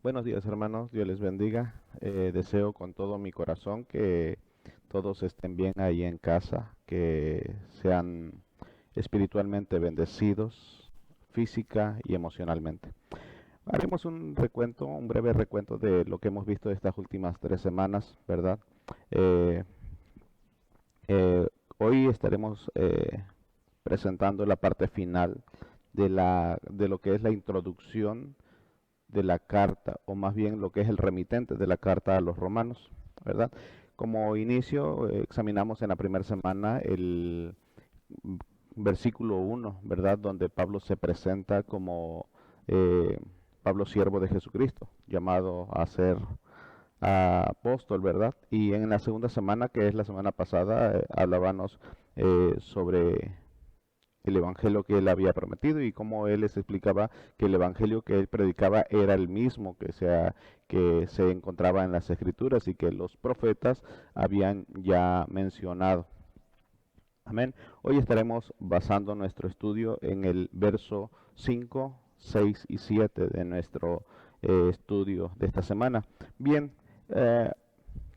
Buenos días, hermanos. Dios les bendiga. Deseo con todo mi corazón que todos estén bien ahí en casa, que sean espiritualmente bendecidos, física y emocionalmente. Haremos un recuento, un breve recuento de lo que hemos visto estas últimas 3 semanas, ¿verdad? Eh, eh, Hoy estaremos presentando la parte final de lo que es la introducción de la carta, o más bien lo que es el remitente de la carta a los romanos, ¿verdad? Como inicio, examinamos en la primera semana el versículo 1, ¿verdad? Donde Pablo se presenta como eh, Pablo, siervo de Jesucristo, llamado a ser apóstol, ¿verdad? Y en la segunda semana, que es la semana pasada, hablábamos sobre el evangelio que él había prometido y cómo él les explicaba que el evangelio que él predicaba era el mismo que se encontraba en las escrituras y que los profetas habían ya mencionado. Amén. Hoy estaremos basando nuestro estudio en el verso 5, 6 y 7 de nuestro estudio de esta semana. Bien, eh,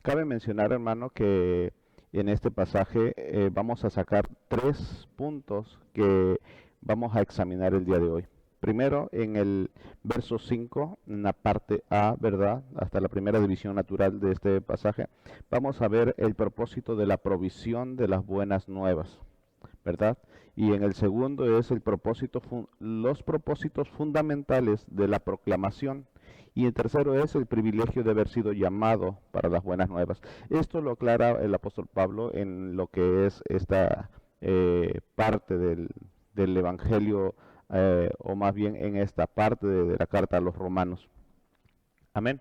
cabe mencionar, hermano, que en este pasaje vamos a sacar 3 puntos que vamos a examinar el día de hoy. Primero, en el verso 5, en la parte A, ¿verdad? Hasta la primera división natural de este pasaje, vamos a ver el propósito de la provisión de las buenas nuevas, ¿verdad? Y en el segundo es los propósitos fundamentales de la proclamación. Y el tercero es el privilegio de haber sido llamado para las buenas nuevas. Esto lo aclara el apóstol Pablo en lo que es esta parte del Evangelio, o más bien en esta parte de la carta a los romanos. Amén.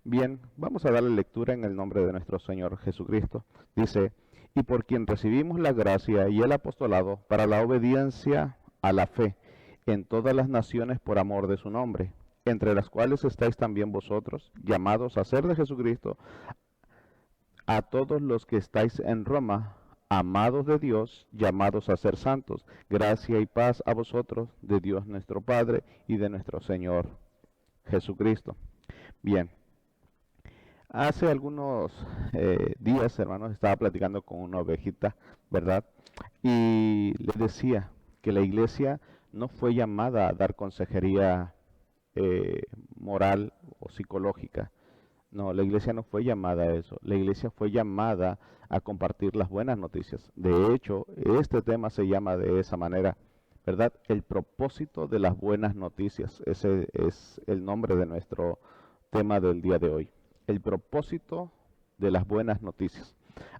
Bien, vamos a darle lectura en el nombre de nuestro Señor Jesucristo. Dice, y por quien recibimos la gracia y el apostolado para la obediencia a la fe en todas las naciones por amor de su nombre, entre las cuales estáis también vosotros, llamados a ser de Jesucristo, a todos los que estáis en Roma, amados de Dios, llamados a ser santos, gracia y paz a vosotros, de Dios nuestro Padre y de nuestro Señor Jesucristo. Bien, hace algunos días, hermanos, estaba platicando con una ovejita, ¿verdad? Y le decía que la iglesia no fue llamada a dar consejería eh, moral o psicológica. No, la iglesia no fue llamada a eso. La iglesia fue llamada a compartir las buenas noticias. De hecho, este tema se llama de esa manera, ¿verdad? El propósito de las buenas noticias. Ese es el nombre de nuestro tema del día de hoy. El propósito de las buenas noticias.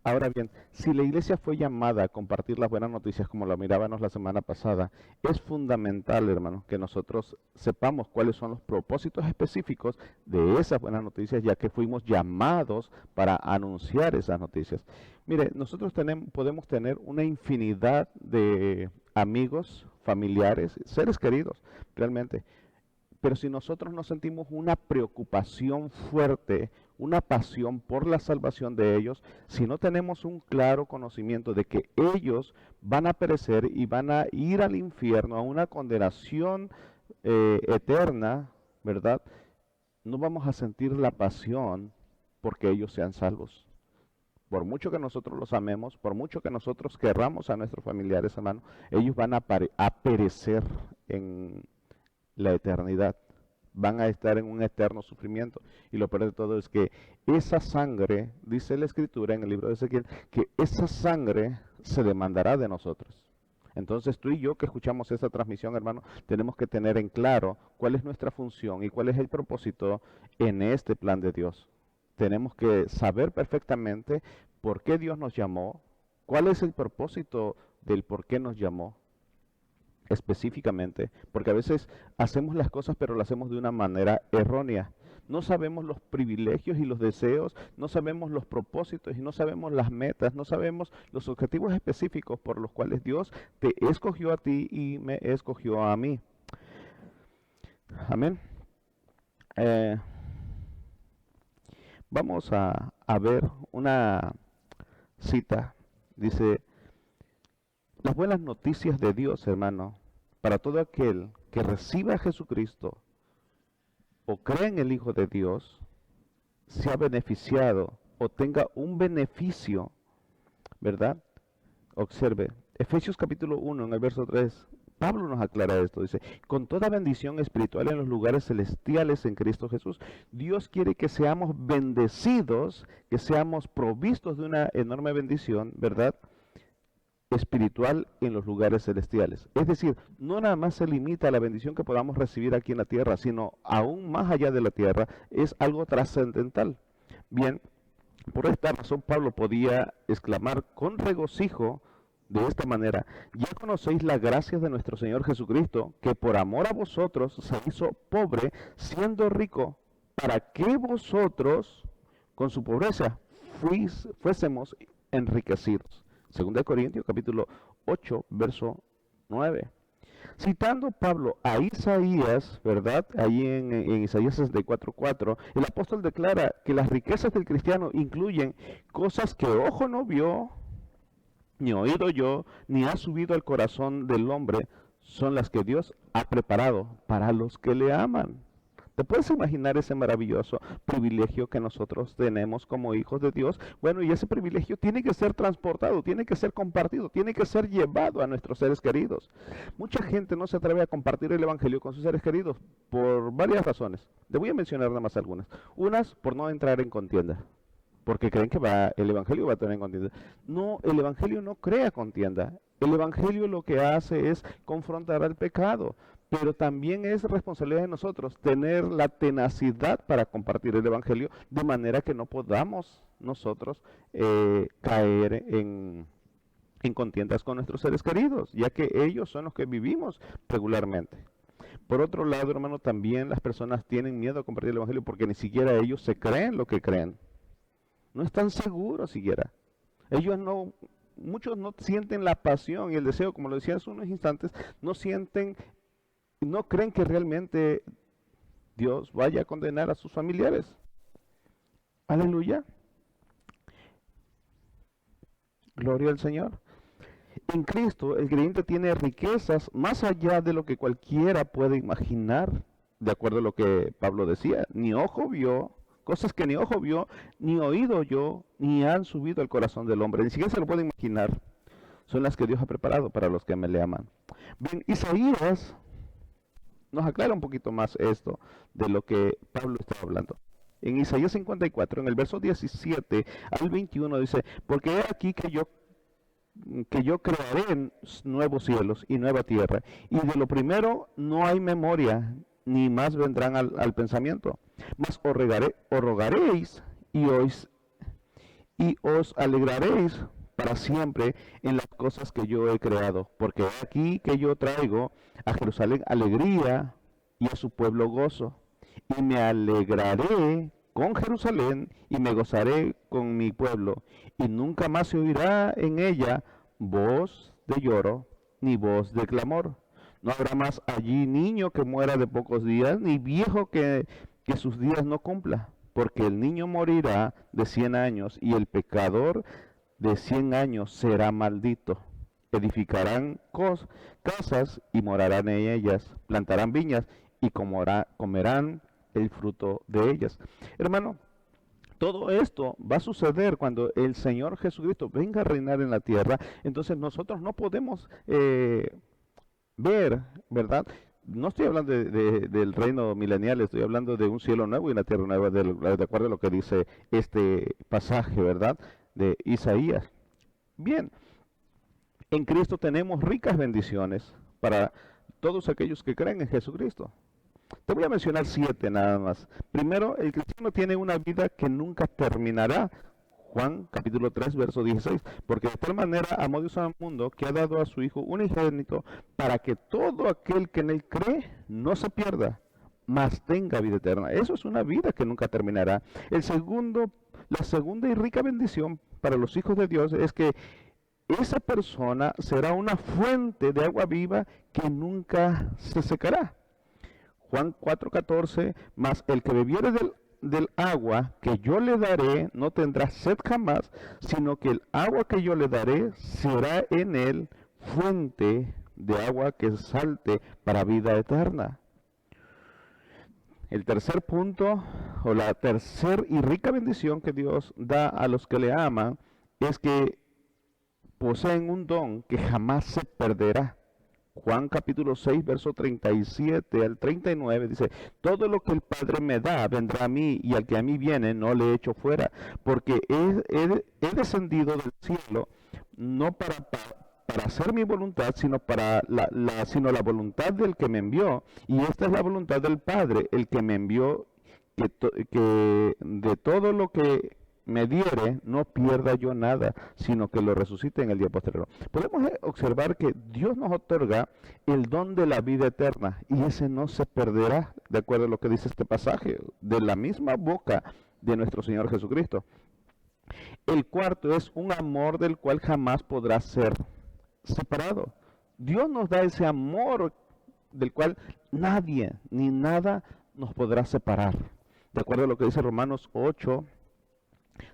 Ahora bien, si la iglesia fue llamada a compartir las buenas noticias como lo mirábamos la semana pasada, es fundamental, hermanos, que nosotros sepamos cuáles son los propósitos específicos de esas buenas noticias, ya que fuimos llamados para anunciar esas noticias. Mire, nosotros podemos tener una infinidad de amigos, familiares, seres queridos, realmente. Pero si nosotros no sentimos una preocupación fuerte, una pasión por la salvación de ellos, si no tenemos un claro conocimiento de que ellos van a perecer y van a ir al infierno, a una condenación eterna, ¿verdad? No vamos a sentir la pasión porque ellos sean salvos. Por mucho que nosotros los amemos, por mucho que nosotros querramos a nuestros familiares, hermanos, ellos van a perecer en la eternidad, van a estar en un eterno sufrimiento. Y lo peor de todo es que esa sangre, dice la escritura en el libro de Ezequiel, que esa sangre se demandará de nosotros. Entonces tú y yo que escuchamos esa transmisión, hermano, tenemos que tener en claro cuál es nuestra función y cuál es el propósito en este plan de Dios. Tenemos que saber perfectamente por qué Dios nos llamó, cuál es el propósito del por qué nos llamó específicamente, porque a veces hacemos las cosas pero lo hacemos de una manera errónea. No sabemos los privilegios y los deseos, no sabemos los propósitos y no sabemos las metas, no sabemos los objetivos específicos por los cuales Dios te escogió a ti y me escogió a mí. Amén. Eh, Vamos a ver una cita. Dice, las buenas noticias de Dios, hermano, para todo aquel que reciba a Jesucristo o cree en el Hijo de Dios, sea beneficiado o tenga un beneficio, ¿verdad? Observe, Efesios capítulo 1 en el verso 3, Pablo nos aclara esto, dice, con toda bendición espiritual en los lugares celestiales en Cristo Jesús. Dios quiere que seamos bendecidos, que seamos provistos de una enorme bendición, ¿verdad? Espiritual en los lugares celestiales. Es decir, no nada más se limita a la bendición que podamos recibir aquí en la tierra, sino aún más allá de la tierra, es algo trascendental. Bien, por esta razón Pablo podía exclamar con regocijo de esta manera, ya conocéis la gracia de nuestro Señor Jesucristo, que por amor a vosotros se hizo pobre, siendo rico, para que vosotros, con su pobreza, fuésemos enriquecidos. 2 Corintios capítulo 8, verso 9. Citando Pablo a Isaías, ¿verdad? Ahí en Isaías 64:4, el apóstol declara que las riquezas del cristiano incluyen cosas que ojo no vio, ni oído oyó, ni ha subido al corazón del hombre, son las que Dios ha preparado para los que le aman. ¿Te puedes imaginar ese maravilloso privilegio que nosotros tenemos como hijos de Dios? Bueno, y ese privilegio tiene que ser transportado, tiene que ser compartido, tiene que ser llevado a nuestros seres queridos. Mucha gente no se atreve a compartir el Evangelio con sus seres queridos por varias razones. Te voy a mencionar nada más algunas. Unas, por no entrar en contienda, porque creen que el Evangelio va a tener contienda. No, el Evangelio no crea contienda. El Evangelio lo que hace es confrontar al pecado, pero también es responsabilidad de nosotros tener la tenacidad para compartir el Evangelio de manera que no podamos nosotros caer en contiendas con nuestros seres queridos, ya que ellos son los que vivimos regularmente. Por otro lado, hermano, también las personas tienen miedo a compartir el Evangelio porque ni siquiera ellos se creen lo que creen. No están seguros siquiera. Muchos no sienten la pasión y el deseo, como lo decía hace unos instantes, no creen que realmente Dios vaya a condenar a sus familiares. Aleluya. Gloria al Señor. En Cristo, el creyente tiene riquezas más allá de lo que cualquiera puede imaginar, de acuerdo a lo que Pablo decía. Ni ojo vio, cosas que ni ojo vio, ni oído oyó, ni han subido al corazón del hombre. Ni siquiera se lo puede imaginar. Son las que Dios ha preparado para los que me le aman. Bien, Isaías nos aclara un poquito más esto de lo que Pablo estaba hablando. En Isaías 54, en el verso 17 al 21 dice, porque he aquí que yo crearé nuevos cielos y nueva tierra, y de lo primero no hay memoria, ni más vendrán al pensamiento. Mas os rogaréis y os alegraréis para siempre en las cosas que yo he creado, porque aquí que yo traigo a Jerusalén alegría y a su pueblo gozo, y me alegraré con Jerusalén y me gozaré con mi pueblo, y nunca más se oirá en ella voz de lloro ni voz de clamor. No habrá más allí niño que muera de pocos días, ni viejo que sus días no cumpla, porque el niño morirá de 100 años y el pecador de 100 años será maldito. Edificarán casas y morarán en ellas, plantarán viñas y comerán el fruto de ellas. Hermano, todo esto va a suceder cuando el Señor Jesucristo venga a reinar en la tierra. Entonces nosotros no podemos ver, ¿verdad? No estoy hablando del reino milenial, estoy hablando de un cielo nuevo y una tierra nueva, de acuerdo a lo que dice este pasaje, ¿verdad? De Isaías. Bien, en Cristo tenemos ricas bendiciones para todos aquellos que creen en Jesucristo. Te voy a mencionar 7 nada más. Primero, el cristiano tiene una vida que nunca terminará. Juan capítulo 3, verso 16. Porque de tal manera amó Dios al mundo que ha dado a su Hijo unigénito para que todo aquel que en él cree no se pierda, mas tenga vida eterna. Eso es una vida que nunca terminará. La segunda y rica bendición para los hijos de Dios es que esa persona será una fuente de agua viva que nunca se secará. Juan 4:14, mas el que bebiere del agua que yo le daré no tendrá sed jamás, sino que el agua que yo le daré será en él fuente de agua que salte para vida eterna. El tercer punto, o la tercer y rica bendición que Dios da a los que le aman, es que poseen un don que jamás se perderá. Juan capítulo 6, verso 37 al 39 dice, todo lo que el Padre me da vendrá a mí, y al que a mí viene no le echo fuera, porque he descendido del cielo no para hacer mi voluntad, sino para sino la voluntad del que me envió, y esta es la voluntad del Padre, el que me envió, que de todo lo que me diere, no pierda yo nada, sino que lo resucite en el día posterior. Podemos observar que Dios nos otorga el don de la vida eterna, y ese no se perderá, de acuerdo a lo que dice este pasaje, de la misma boca de nuestro Señor Jesucristo. El cuarto es un amor del cual jamás podrá ser separado. Dios nos da ese amor del cual nadie ni nada nos podrá separar. De acuerdo a lo que dice Romanos 8,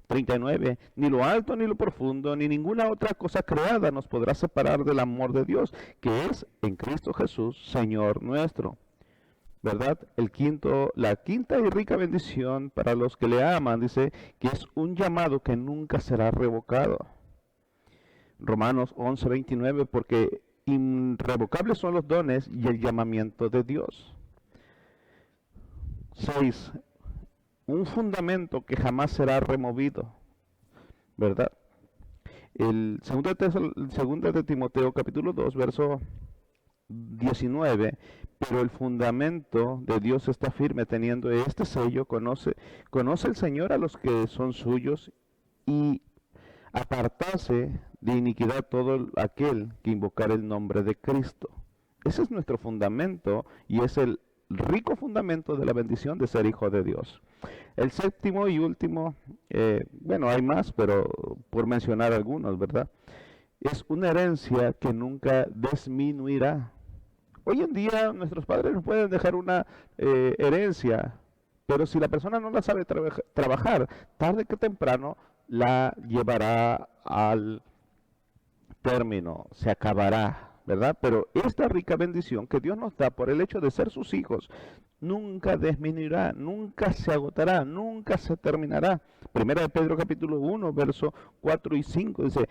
39, ni lo alto ni lo profundo, ni ninguna otra cosa creada nos podrá separar del amor de Dios, que es en Cristo Jesús, Señor nuestro. ¿Verdad? La quinta y rica bendición para los que le aman, dice que es un llamado que nunca será revocado. Romanos 11, 29, porque irrevocables son los dones y el llamamiento de Dios. 6. Un fundamento que jamás será removido, ¿verdad? El segundo de Timoteo capítulo 2, verso 19, pero el fundamento de Dios está firme, teniendo este sello, conoce el Señor a los que son suyos, y apartarse de iniquidad todo aquel que invocar el nombre de Cristo. Ese es nuestro fundamento, y es el rico fundamento de la bendición de ser hijo de Dios. El séptimo y último, bueno, hay más, pero por mencionar algunos, ¿verdad? Es una herencia que nunca disminuirá. Hoy en día nuestros padres nos pueden dejar una herencia, pero si la persona no la sabe trabajar, tarde que temprano la llevará al término, se acabará, ¿verdad? Pero esta rica bendición que Dios nos da por el hecho de ser sus hijos, nunca disminuirá, nunca se agotará, nunca se terminará. Primera de Pedro capítulo 1, verso 4 y 5 dice,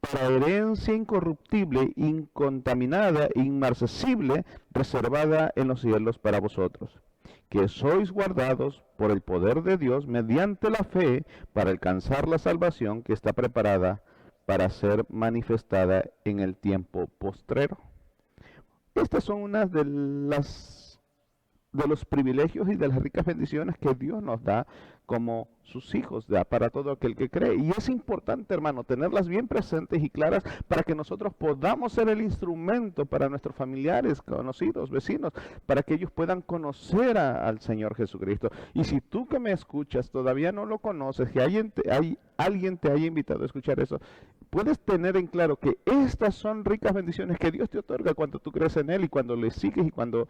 para herencia incorruptible, incontaminada, inmarcesible, reservada en los cielos para vosotros, que sois guardados por el poder de Dios mediante la fe para alcanzar la salvación que está preparada para ser manifestada en el tiempo postrero. Estas son unas de los privilegios y de las ricas bendiciones que Dios nos da como sus hijos, para todo aquel que cree. Y es importante, hermano, tenerlas bien presentes y claras para que nosotros podamos ser el instrumento para nuestros familiares, conocidos, vecinos, para que ellos puedan conocer al Señor Jesucristo. Y si tú que me escuchas todavía no lo conoces, que alguien te haya invitado a escuchar eso, puedes tener en claro que estas son ricas bendiciones que Dios te otorga cuando tú crees en Él y cuando le sigues y cuando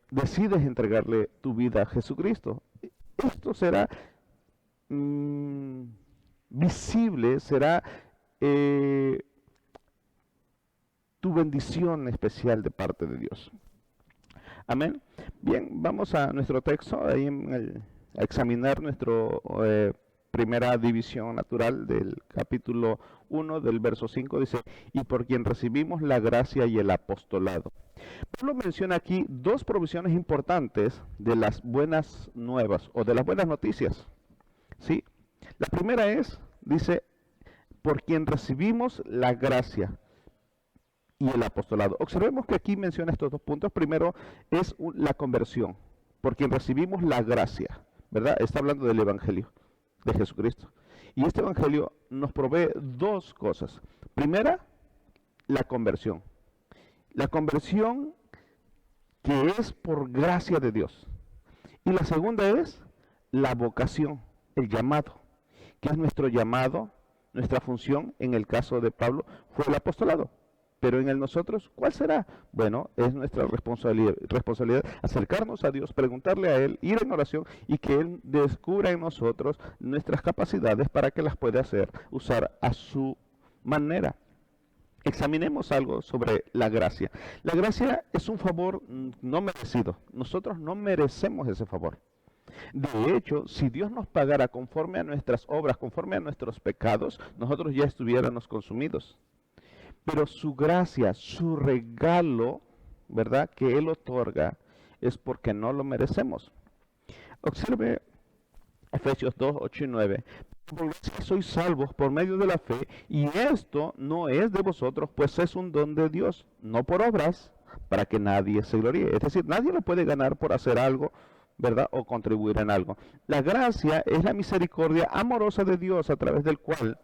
decides entregarle tu vida a Jesucristo. Esto será visible, será tu bendición especial de parte de Dios. Amén. Bien, vamos a nuestro texto, ahí a examinar nuestra primera división natural del capítulo 1 del verso 5, dice, y por quien recibimos la gracia y el apostolado. Pablo menciona aquí dos provisiones importantes de las buenas nuevas o de las buenas noticias. ¿Sí? La primera dice, por quien recibimos la gracia y el apostolado. Observemos que aquí menciona estos dos puntos. Primero es la conversión, por quien recibimos la gracia, ¿verdad? Está hablando del Evangelio de Jesucristo. Y este Evangelio nos provee dos cosas. Primera, la conversión. La conversión que es por gracia de Dios. Y la segunda es la vocación, el llamado, que es nuestro llamado, nuestra función. En el caso de Pablo fue el apostolado. Pero en nosotros, ¿cuál será? Bueno, es nuestra responsabilidad acercarnos a Dios, preguntarle a Él, ir en oración y que Él descubra en nosotros nuestras capacidades para que las pueda usar a su manera. Examinemos algo sobre la gracia. La gracia es un favor no merecido. Nosotros no merecemos ese favor. De hecho, si Dios nos pagara conforme a nuestras obras, conforme a nuestros pecados, nosotros ya estuviéramos consumidos. Pero su gracia, su regalo, ¿verdad?, que Él otorga, es porque no lo merecemos. Observe Efesios 2, 8 y 9. Por gracia sois salvos por medio de la fe, y esto no es de vosotros, pues es un don de Dios, no por obras, para que nadie se gloríe. Es decir, nadie lo puede ganar por hacer algo, ¿verdad?, o contribuir en algo. La gracia es la misericordia amorosa de Dios, a través del cual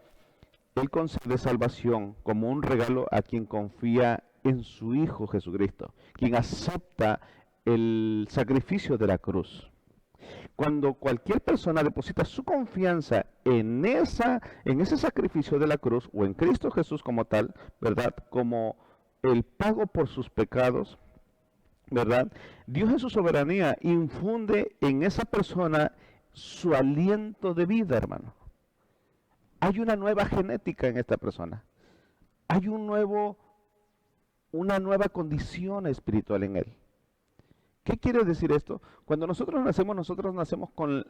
Él concede salvación como un regalo a quien confía en su Hijo Jesucristo, quien acepta el sacrificio de la cruz. Cuando cualquier persona deposita su confianza en ese sacrificio de la cruz, o en Cristo Jesús como tal, ¿verdad?, como el pago por sus pecados, ¿verdad?, Dios en su soberanía infunde en esa persona su aliento de vida, hermano. Hay una nueva genética en esta persona. Hay una nueva condición espiritual en él. ¿Qué quiere decir esto? Cuando nosotros nacemos con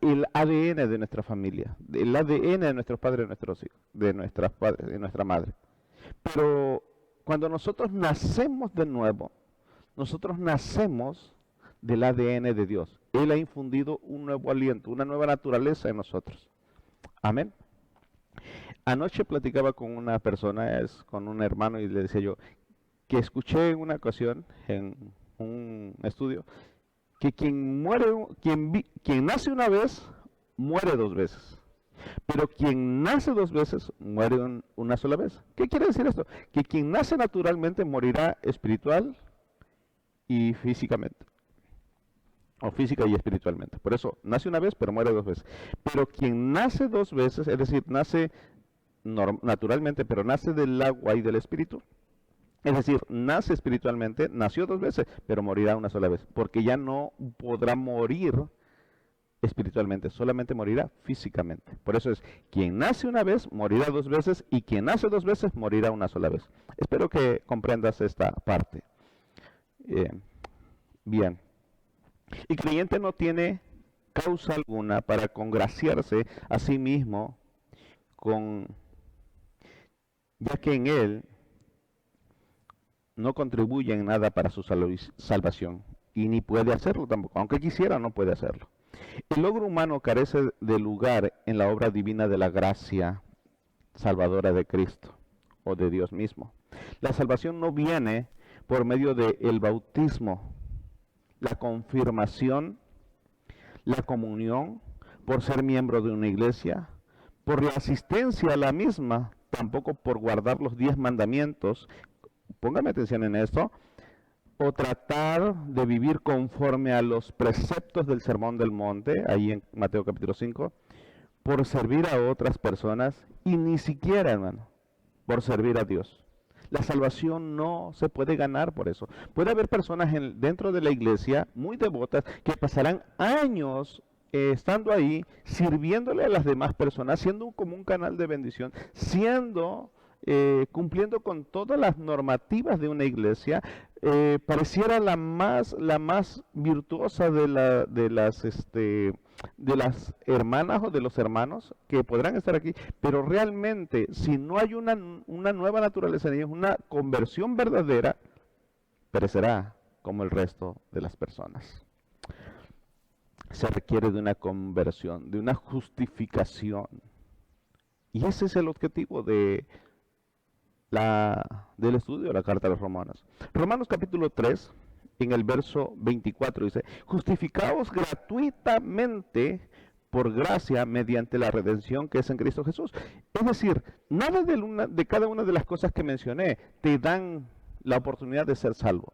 el ADN de nuestra familia, el ADN de nuestros padres, de nuestros hijos, de nuestra madre. Pero cuando nosotros nacemos de nuevo, nosotros nacemos del ADN de Dios. Él ha infundido un nuevo aliento, una nueva naturaleza en nosotros. Amén. Anoche platicaba con una persona, con un hermano, y le decía yo que escuché en una ocasión en un estudio que quien nace una vez muere dos veces, pero quien nace dos veces muere una sola vez. ¿Qué quiere decir esto? Que quien nace naturalmente morirá espiritual y físicamente, o física y espiritualmente. Por eso nace una vez pero muere dos veces. Pero quien nace dos veces, es decir, nace naturalmente, pero nace del agua y del espíritu, es decir, nace espiritualmente, nació dos veces, pero morirá una sola vez, porque ya no podrá morir espiritualmente, solamente morirá físicamente. Por eso es, quien nace una vez morirá dos veces, y quien nace dos veces morirá una sola vez. Espero que comprendas esta parte. Bien. El creyente no tiene causa alguna para congraciarse a sí mismo, ya que en él no contribuye en nada para su salvación, y ni puede hacerlo tampoco, aunque quisiera, no puede hacerlo. El logro humano carece de lugar en la obra divina de la gracia salvadora de Cristo o de Dios mismo. La salvación no viene por medio del bautismo, la confirmación, la comunión, por ser miembro de una iglesia, por la asistencia a la misma, tampoco por guardar los 10 mandamientos. Póngame atención en esto, o tratar de vivir conforme a los preceptos del Sermón del Monte, ahí en Mateo capítulo 5, por servir a otras personas, y ni siquiera, hermano, por servir a Dios. La salvación no se puede ganar por eso. Puede haber personas dentro de la iglesia muy devotas que pasarán años estando ahí, sirviéndole a las demás personas, siendo como un canal de bendición, cumpliendo con todas las normativas de una iglesia, pareciera la más virtuosa de las hermanas o de los hermanos que podrán estar aquí, pero realmente si no hay una nueva naturaleza en ellos, una conversión verdadera, perecerá como el resto de las personas. Se requiere de una conversión, de una justificación, y ese es el objetivo del estudio de la carta a los Romanos. Romanos capítulo 3, en el verso 24 dice: justificaos gratuitamente por gracia mediante la redención que es en Cristo Jesús. Es decir, nada de cada una de las cosas que mencioné te dan la oportunidad de ser salvo.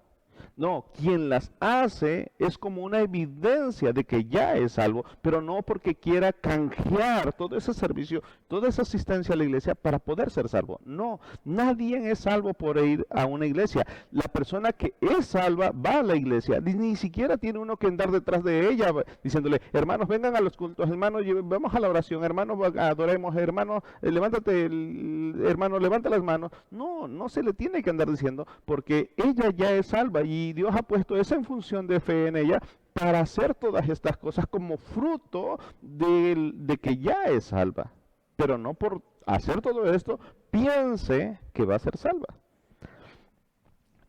No, quien las hace es como una evidencia de que ya es salvo, pero no porque quiera canjear todo ese servicio, toda esa asistencia a la iglesia para poder ser salvo. No, nadie es salvo por ir a una iglesia. La persona que es salva va a la iglesia, ni siquiera tiene uno que andar detrás de ella diciéndole, hermanos, vengan a los cultos, hermanos, vamos a la oración, hermanos, adoremos, hermanos, levántate, hermano, levanta las manos. No, no se le tiene que andar diciendo, porque ella ya es salva y Dios ha puesto esa en función de fe en ella para hacer todas estas cosas como fruto de que ya es salva. Pero no por hacer todo esto piense que va a ser salva.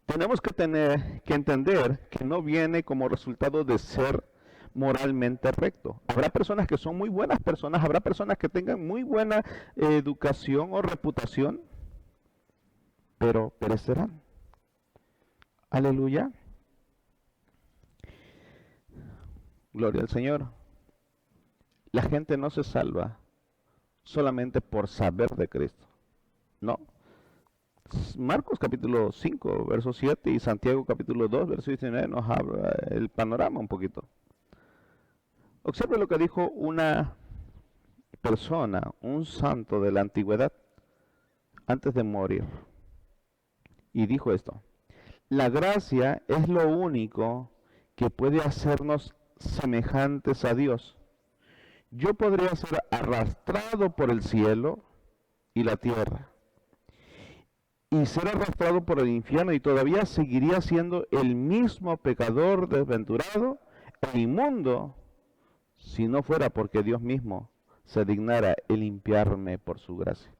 Tenemos que entender que no viene como resultado de ser moralmente recto. Habrá personas que son muy buenas personas, habrá personas que tengan muy buena educación o reputación, pero perecerán. Aleluya. Gloria al Señor. La gente no se salva solamente por saber de Cristo. No. Marcos capítulo 5, verso 7 y Santiago capítulo 2, verso 19 nos habla el panorama un poquito. Observe lo que dijo una persona, un santo de la antigüedad, antes de morir. Y dijo esto: la gracia es lo único que puede hacernos semejantes a Dios. Yo podría ser arrastrado por el cielo y la tierra, y ser arrastrado por el infierno, y todavía seguiría siendo el mismo pecador desventurado e inmundo, si no fuera porque Dios mismo se dignara el limpiarme por su gracia.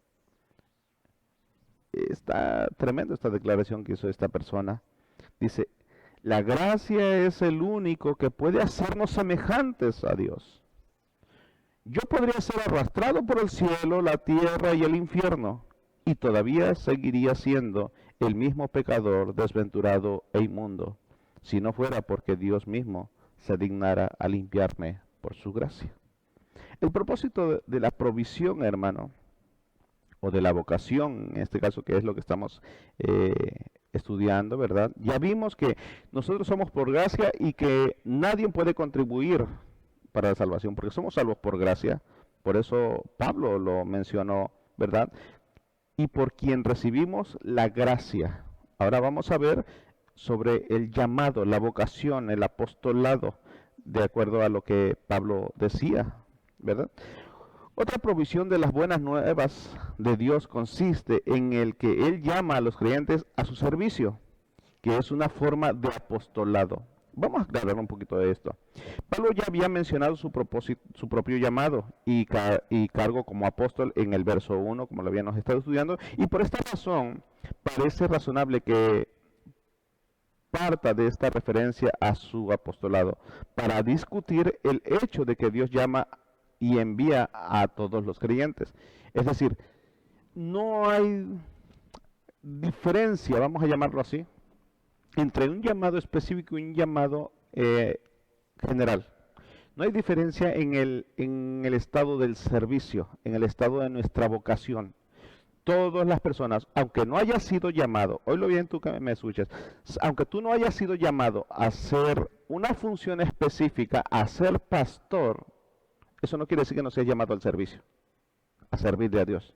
Está tremendo esta declaración que hizo esta persona. Dice, la gracia es el único que puede hacernos semejantes a Dios. Yo podría ser arrastrado por el cielo, la tierra y el infierno, y todavía seguiría siendo el mismo pecador desventurado e inmundo, si no fuera porque Dios mismo se dignara a limpiarme por su gracia. El propósito de la provisión, hermano, o de la vocación, en este caso, que es lo que estamos estudiando, ¿verdad? Ya vimos que nosotros somos por gracia y que nadie puede contribuir para la salvación, porque somos salvos por gracia. Por eso Pablo lo mencionó, ¿verdad? Y por quien recibimos la gracia. Ahora vamos a ver sobre el llamado, la vocación, el apostolado, de acuerdo a lo que Pablo decía, ¿verdad? Otra provisión de las buenas nuevas de Dios consiste en el que Él llama a los creyentes a su servicio, que es una forma de apostolado. Vamos a aclarar un poquito de esto. Pablo ya había mencionado su propio llamado y cargo como apóstol en el verso 1, como lo habíamos estado estudiando, y por esta razón parece razonable que parta de esta referencia a su apostolado para discutir el hecho de que Dios llama y envía a todos los creyentes. Es decir, no hay diferencia, vamos a llamarlo así, entre un llamado específico y un llamado general. No hay diferencia en el estado del servicio, en el estado de nuestra vocación. Todas las personas, aunque no hayas sido llamado, oílo bien tú que me escuches, aunque tú no hayas sido llamado a hacer una función específica, a ser pastor, eso no quiere decir que no seas llamado al servicio, a servirle a Dios.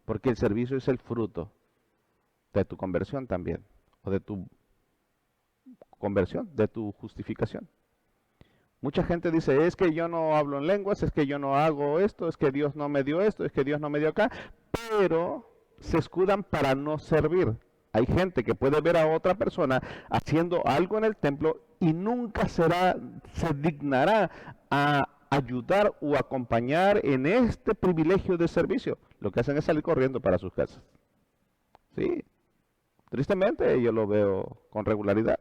Porque el servicio es el fruto de tu conversión también, o de tu conversión, de tu justificación. Mucha gente dice, es que yo no hablo en lenguas, es que yo no hago esto, es que Dios no me dio esto, es que Dios no me dio acá, pero se escudan para no servir. Hay gente que puede ver a otra persona haciendo algo en el templo y nunca se dignará a ayudar o acompañar en este privilegio de servicio. Lo que hacen es salir corriendo para sus casas. Sí, tristemente yo lo veo con regularidad.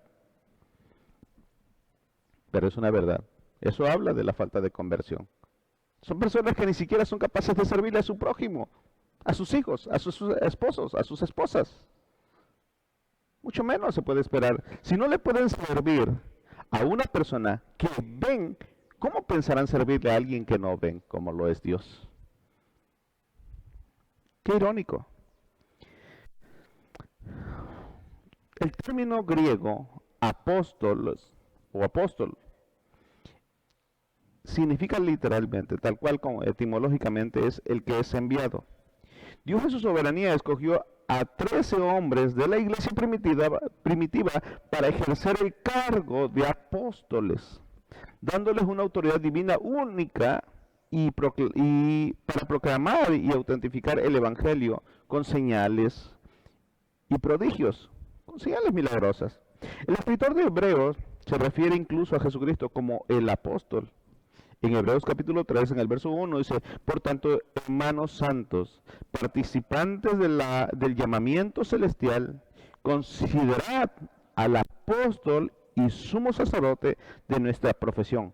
Pero es una verdad. Eso habla de la falta de conversión. Son personas que ni siquiera son capaces de servirle a su prójimo, a sus hijos, a sus esposos, a sus esposas. Mucho menos se puede esperar. Si no le pueden servir a una persona que ven, ¿cómo pensarán servirle a alguien que no ven como lo es Dios? Qué irónico. El término griego apóstolos o apóstol significa literalmente, tal cual como etimológicamente es el que es enviado. Dios en su soberanía escogió a 13 hombres de la iglesia primitiva para ejercer el cargo de apóstoles, dándoles una autoridad divina única y para proclamar y autentificar el evangelio con señales y prodigios, con señales milagrosas. El escritor de Hebreos se refiere incluso a Jesucristo como el apóstol. En Hebreos capítulo 3, en el verso 1, dice: por tanto, hermanos santos, participantes del llamamiento celestial, considerad al apóstol y sumo sacerdote de nuestra profesión,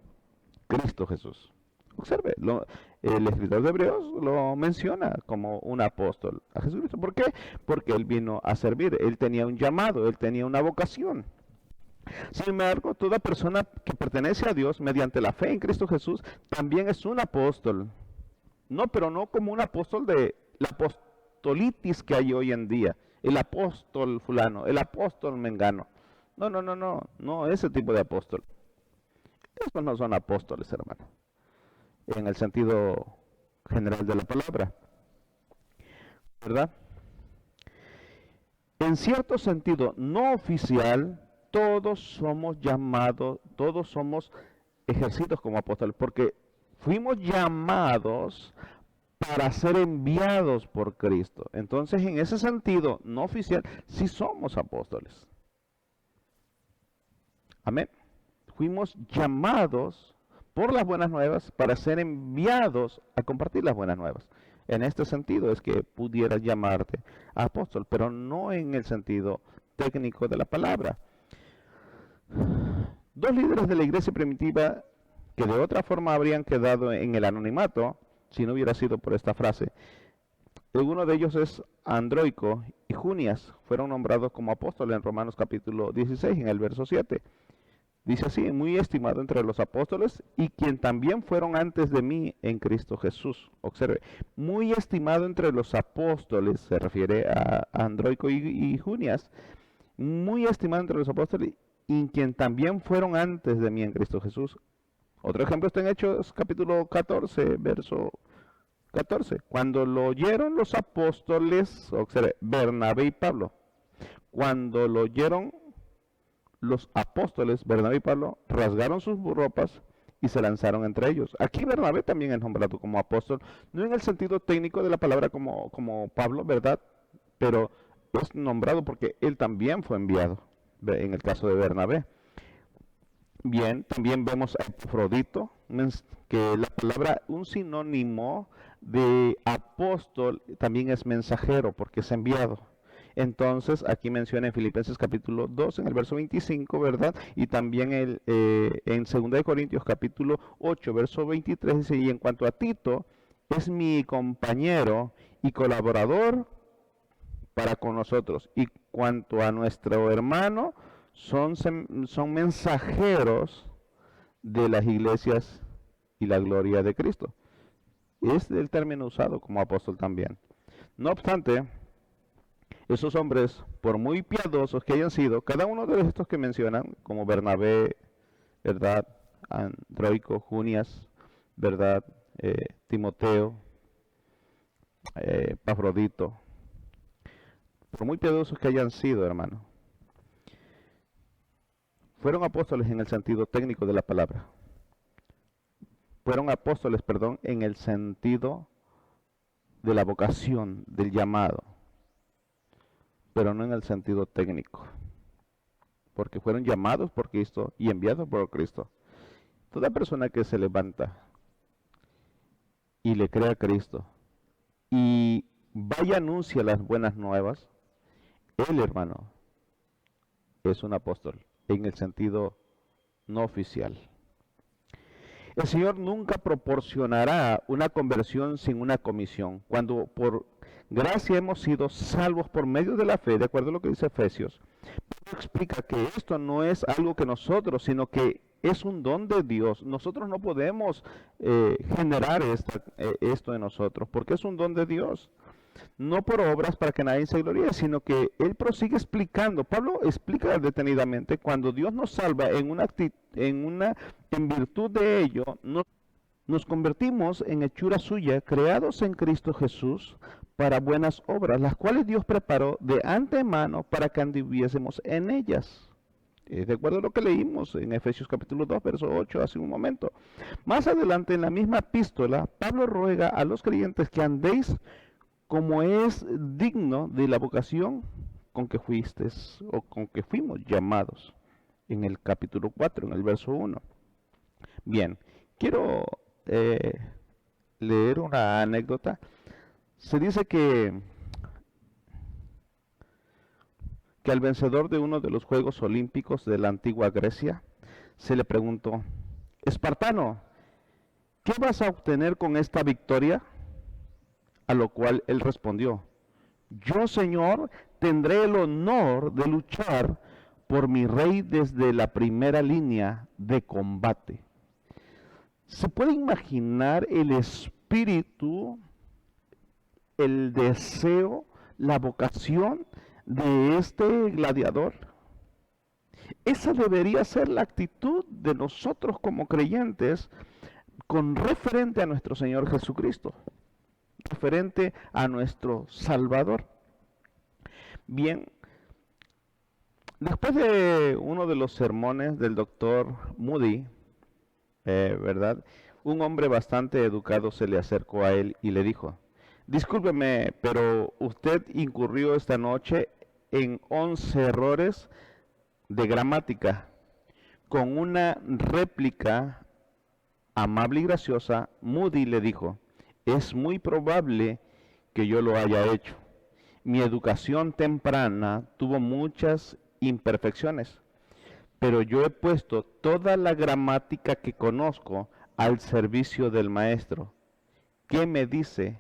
Cristo Jesús. Observe, el escritor de Hebreos lo menciona como un apóstol a Jesucristo. ¿Por qué? Porque él vino a servir, él tenía un llamado, él tenía una vocación. Sin embargo, toda persona que pertenece a Dios mediante la fe en Cristo Jesús también es un apóstol. No, pero no como un apóstol de la apostolitis que hay hoy en día. El apóstol fulano, el apóstol mengano. No, ese tipo de apóstol. Estos no son apóstoles, hermano, en el sentido general de la palabra, ¿verdad? En cierto sentido no oficial, todos somos llamados, todos somos ejercidos como apóstoles, porque fuimos llamados para ser enviados por Cristo. Entonces, en ese sentido no oficial, sí somos apóstoles. Amén. Fuimos llamados por las buenas nuevas para ser enviados a compartir las buenas nuevas. En este sentido es que pudieras llamarte apóstol, pero no en el sentido técnico de la palabra. Dos líderes de la iglesia primitiva que de otra forma habrían quedado en el anonimato si no hubiera sido por esta frase. Uno de ellos es Androico y Junias, fueron nombrados como apóstoles en Romanos capítulo 16 en el verso 7. Dice así: muy estimado entre los apóstoles y quien también fueron antes de mí en Cristo Jesús. Observe, muy estimado entre los apóstoles, se refiere a Androico y Junias, muy estimado entre los apóstoles y quien también fueron antes de mí en Cristo Jesús. Otro ejemplo está en Hechos capítulo 14, verso 14. Cuando lo oyeron los apóstoles, observe, Bernabé y Pablo, cuando lo oyeron los apóstoles, Bernabé y Pablo, rasgaron sus ropas y se lanzaron entre ellos. Aquí Bernabé también es nombrado como apóstol, no en el sentido técnico de la palabra como Pablo, ¿verdad? Pero es nombrado porque él también fue enviado, en el caso de Bernabé. Bien, también vemos a Epafrodito, que la palabra, un sinónimo de apóstol, también es mensajero, porque es enviado. Entonces, aquí menciona en Filipenses capítulo 2, en el verso 25, ¿verdad? Y también en 2 de Corintios capítulo 8, verso 23, dice: y en cuanto a Tito, es mi compañero y colaborador para con nosotros. Y cuanto a nuestro hermano, son mensajeros de las iglesias y la gloria de Cristo. Es el término usado como apóstol también. No obstante, esos hombres, por muy piadosos que hayan sido, cada uno de estos que mencionan, como Bernabé, ¿verdad? Androico, Junias, ¿verdad? Timoteo, Epafrodito, por muy piadosos que hayan sido, hermano, fueron apóstoles en el sentido técnico de la palabra. Fueron apóstoles, perdón, en el sentido de la vocación, del llamado, pero no en el sentido técnico, porque fueron llamados por Cristo y enviados por Cristo. Toda persona que se levanta y le cree a Cristo y vaya a anunciar las buenas nuevas, él, hermano, es un apóstol en el sentido no oficial. El Señor nunca proporcionará una conversión sin una comisión. Cuando por gracia hemos sido salvos por medio de la fe, de acuerdo a lo que dice Efesios, Pablo explica que esto no es algo que nosotros, sino que es un don de Dios. Nosotros no podemos generar esto en nosotros, porque es un don de Dios. no por obras para que nadie se gloríe, sino que él prosigue explicando. Pablo explica detenidamente cuando Dios nos salva en virtud de ello, nos convertimos en hechura suya, creados en Cristo Jesús para buenas obras, las cuales Dios preparó de antemano para que anduviésemos en ellas. De acuerdo a lo que leímos en Efesios capítulo 2, verso 8 hace un momento. Más adelante en la misma epístola, Pablo ruega a los creyentes que andéis como es digno de la vocación con que fuisteis o con que fuimos llamados. En el capítulo 4, en el verso 1. Bien, quiero leer una anécdota. Se dice que al vencedor de uno de los Juegos Olímpicos de la antigua Grecia se le preguntó: Espartano, ¿qué vas a obtener con esta victoria? A lo cual él respondió: yo, Señor, tendré el honor de luchar por mi rey desde la primera línea de combate. ¿Se puede imaginar el espíritu, el deseo, la vocación de este gladiador? Esa debería ser la actitud de nosotros como creyentes con referente a nuestro Señor Jesucristo, referente a nuestro Salvador. Bien, después de uno de los sermones del doctor Moody, ¿verdad? Un hombre bastante educado se le acercó a él y le dijo: discúlpeme, pero usted incurrió esta noche en 11 errores de gramática. Con una réplica amable y graciosa, Moody le dijo: es muy probable que yo lo haya hecho. Mi educación temprana tuvo muchas imperfecciones, pero yo he puesto toda la gramática que conozco al servicio del maestro. ¿Qué me dice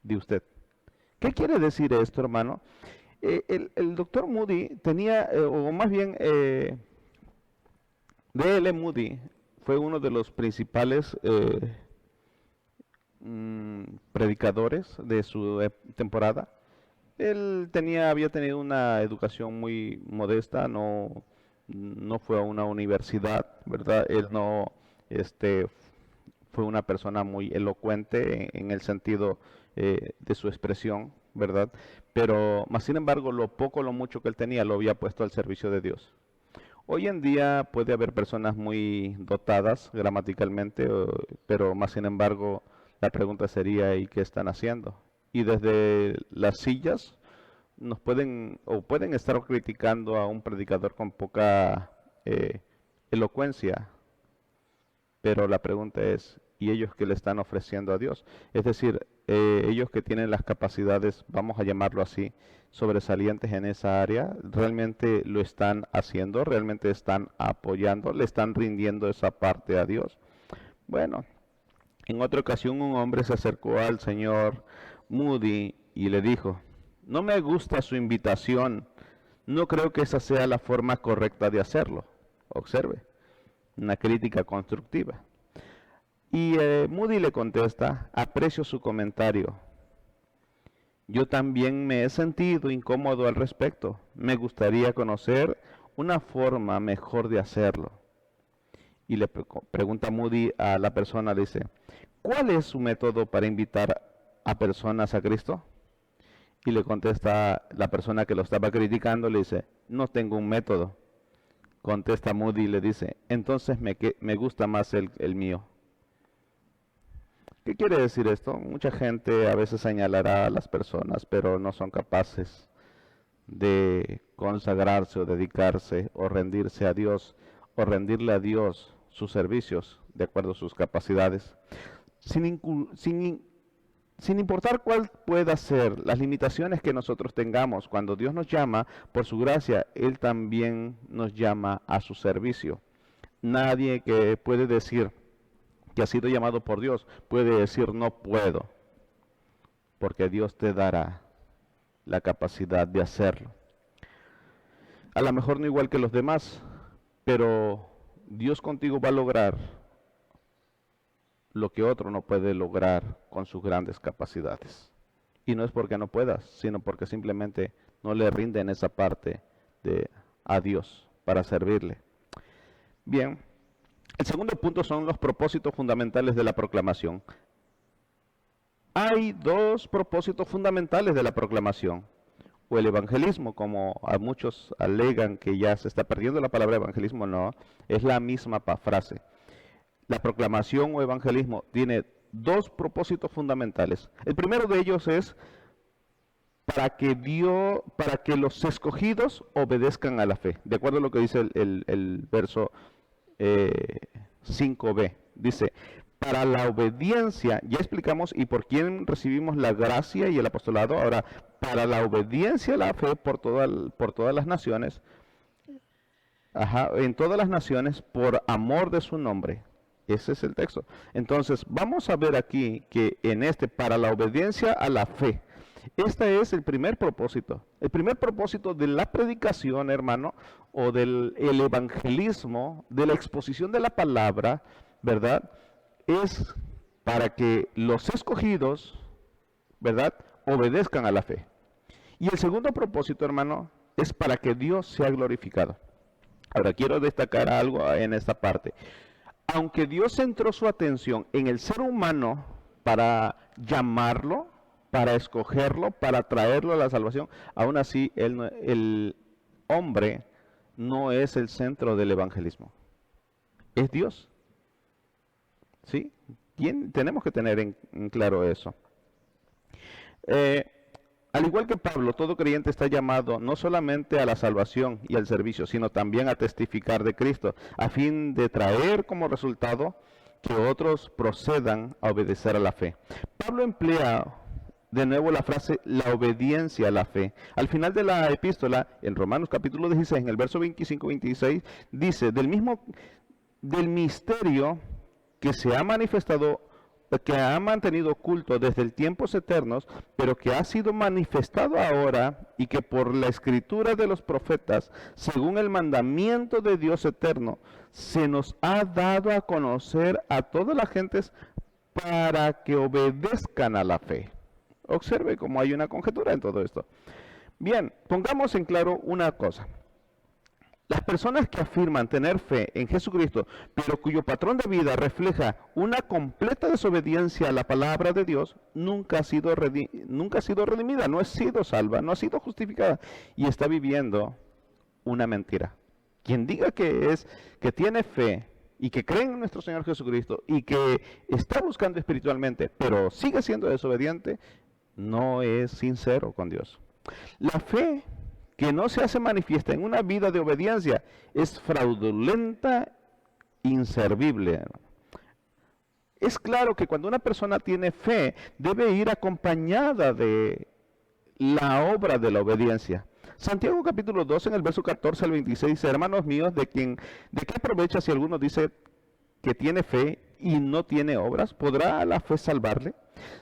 de usted? ¿Qué quiere decir esto, hermano? El doctor Moody tenía, o más bien, D.L. Moody fue uno de los principales predicadores de su temporada. Él había tenido una educación muy modesta, no fue a una universidad, ¿verdad? Él no fue una persona muy elocuente en el sentido de su expresión, ¿verdad? Pero, más sin embargo, lo poco o lo mucho que él tenía lo había puesto al servicio de Dios. Hoy en día puede haber personas muy dotadas gramaticalmente, pero más sin embargo, la pregunta sería: ¿y qué están haciendo? Y desde las sillas nos pueden estar criticando a un predicador con poca elocuencia, pero la pregunta es: ¿y ellos qué le están ofreciendo a Dios? Es decir, ellos que tienen las capacidades, vamos a llamarlo así, sobresalientes en esa área, ¿realmente lo están haciendo? ¿Realmente están apoyando? ¿Le están rindiendo esa parte a Dios? Bueno, en otra ocasión un hombre se acercó al señor Moody y le dijo: no me gusta su invitación, no creo que esa sea la forma correcta de hacerlo. Observe, una crítica constructiva. Y Moody le contesta: aprecio su comentario. Yo también me he sentido incómodo al respecto. Me gustaría conocer una forma mejor de hacerlo. Y le pregunta Moody a la persona, le dice: ¿cuál es su método para invitar a personas a Cristo? Y le contesta la persona que lo estaba criticando, le dice: no tengo un método. Contesta Moody y le dice: entonces me gusta más el mío. ¿Qué quiere decir esto? Mucha gente a veces señalará a las personas, pero no son capaces de consagrarse o dedicarse o rendirse a Dios o rendirle a Dios sus servicios de acuerdo a sus capacidades, sin importar cuál pueda ser las limitaciones que nosotros tengamos. Cuando Dios nos llama por su gracia, Él también nos llama a su servicio. Nadie que puede decir que ha sido llamado por Dios puede decir no puedo, porque Dios te dará la capacidad de hacerlo. A lo mejor no igual que los demás, pero Dios contigo va a lograr lo que otro no puede lograr con sus grandes capacidades. Y no es porque no puedas, sino porque simplemente no le rinden esa parte a Dios para servirle. Bien, el segundo punto son los propósitos fundamentales de la proclamación. Hay dos propósitos fundamentales de la proclamación, o el evangelismo, como a muchos alegan que ya se está perdiendo la palabra evangelismo. No, es la misma frase. La proclamación o evangelismo tiene dos propósitos fundamentales. El primero de ellos es para que los escogidos obedezcan a la fe, de acuerdo a lo que dice el verso 5b. Dice, para la obediencia, ya explicamos, y por quién recibimos la gracia y el apostolado. Ahora, para la obediencia a la fe por todas las naciones, en todas las naciones, por amor de su nombre. Ese es el texto. Entonces, vamos a ver aquí que para la obediencia a la fe, este es el primer propósito. El primer propósito de la predicación, hermano, o del evangelismo, de la exposición de la palabra, ¿verdad? Es para que los escogidos, ¿verdad?, obedezcan a la fe. Y el segundo propósito, hermano, es para que Dios sea glorificado. Ahora, quiero destacar algo en esta parte. Aunque Dios centró su atención en el ser humano para llamarlo, para escogerlo, para traerlo a la salvación, aún así el hombre no es el centro del evangelismo. Es Dios. ¿Sí? Tenemos que tener en claro eso. Al igual que Pablo, todo creyente está llamado no solamente a la salvación y al servicio, sino también a testificar de Cristo, a fin de traer como resultado que otros procedan a obedecer a la fe. Pablo emplea de nuevo la frase, la obediencia a la fe. Al final de la epístola, en Romanos capítulo 16, en el verso 25-26, dice, del misterio que se ha manifestado, que ha mantenido oculto desde el tiempos eternos, pero que ha sido manifestado ahora, y que por la escritura de los profetas, según el mandamiento de Dios eterno, se nos ha dado a conocer a todas las gentes para que obedezcan a la fe. Observe cómo hay una conjetura en todo esto. Bien, pongamos en claro una cosa. Las personas que afirman tener fe en Jesucristo, pero cuyo patrón de vida refleja una completa desobediencia a la palabra de Dios, nunca ha sido redimida, no ha sido salva, no ha sido justificada, y está viviendo una mentira. Quien diga que tiene fe y que cree en nuestro Señor Jesucristo y que está buscando espiritualmente, pero sigue siendo desobediente, no es sincero con Dios. La fe que no se hace manifiesta en una vida de obediencia es fraudulenta, inservible. Es claro que cuando una persona tiene fe, debe ir acompañada de la obra de la obediencia. Santiago capítulo 2, en el verso 14 al 26, dice, hermanos míos, ¿de qué aprovecha si alguno dice que tiene fe y no tiene obras? ¿Podrá la fe salvarle?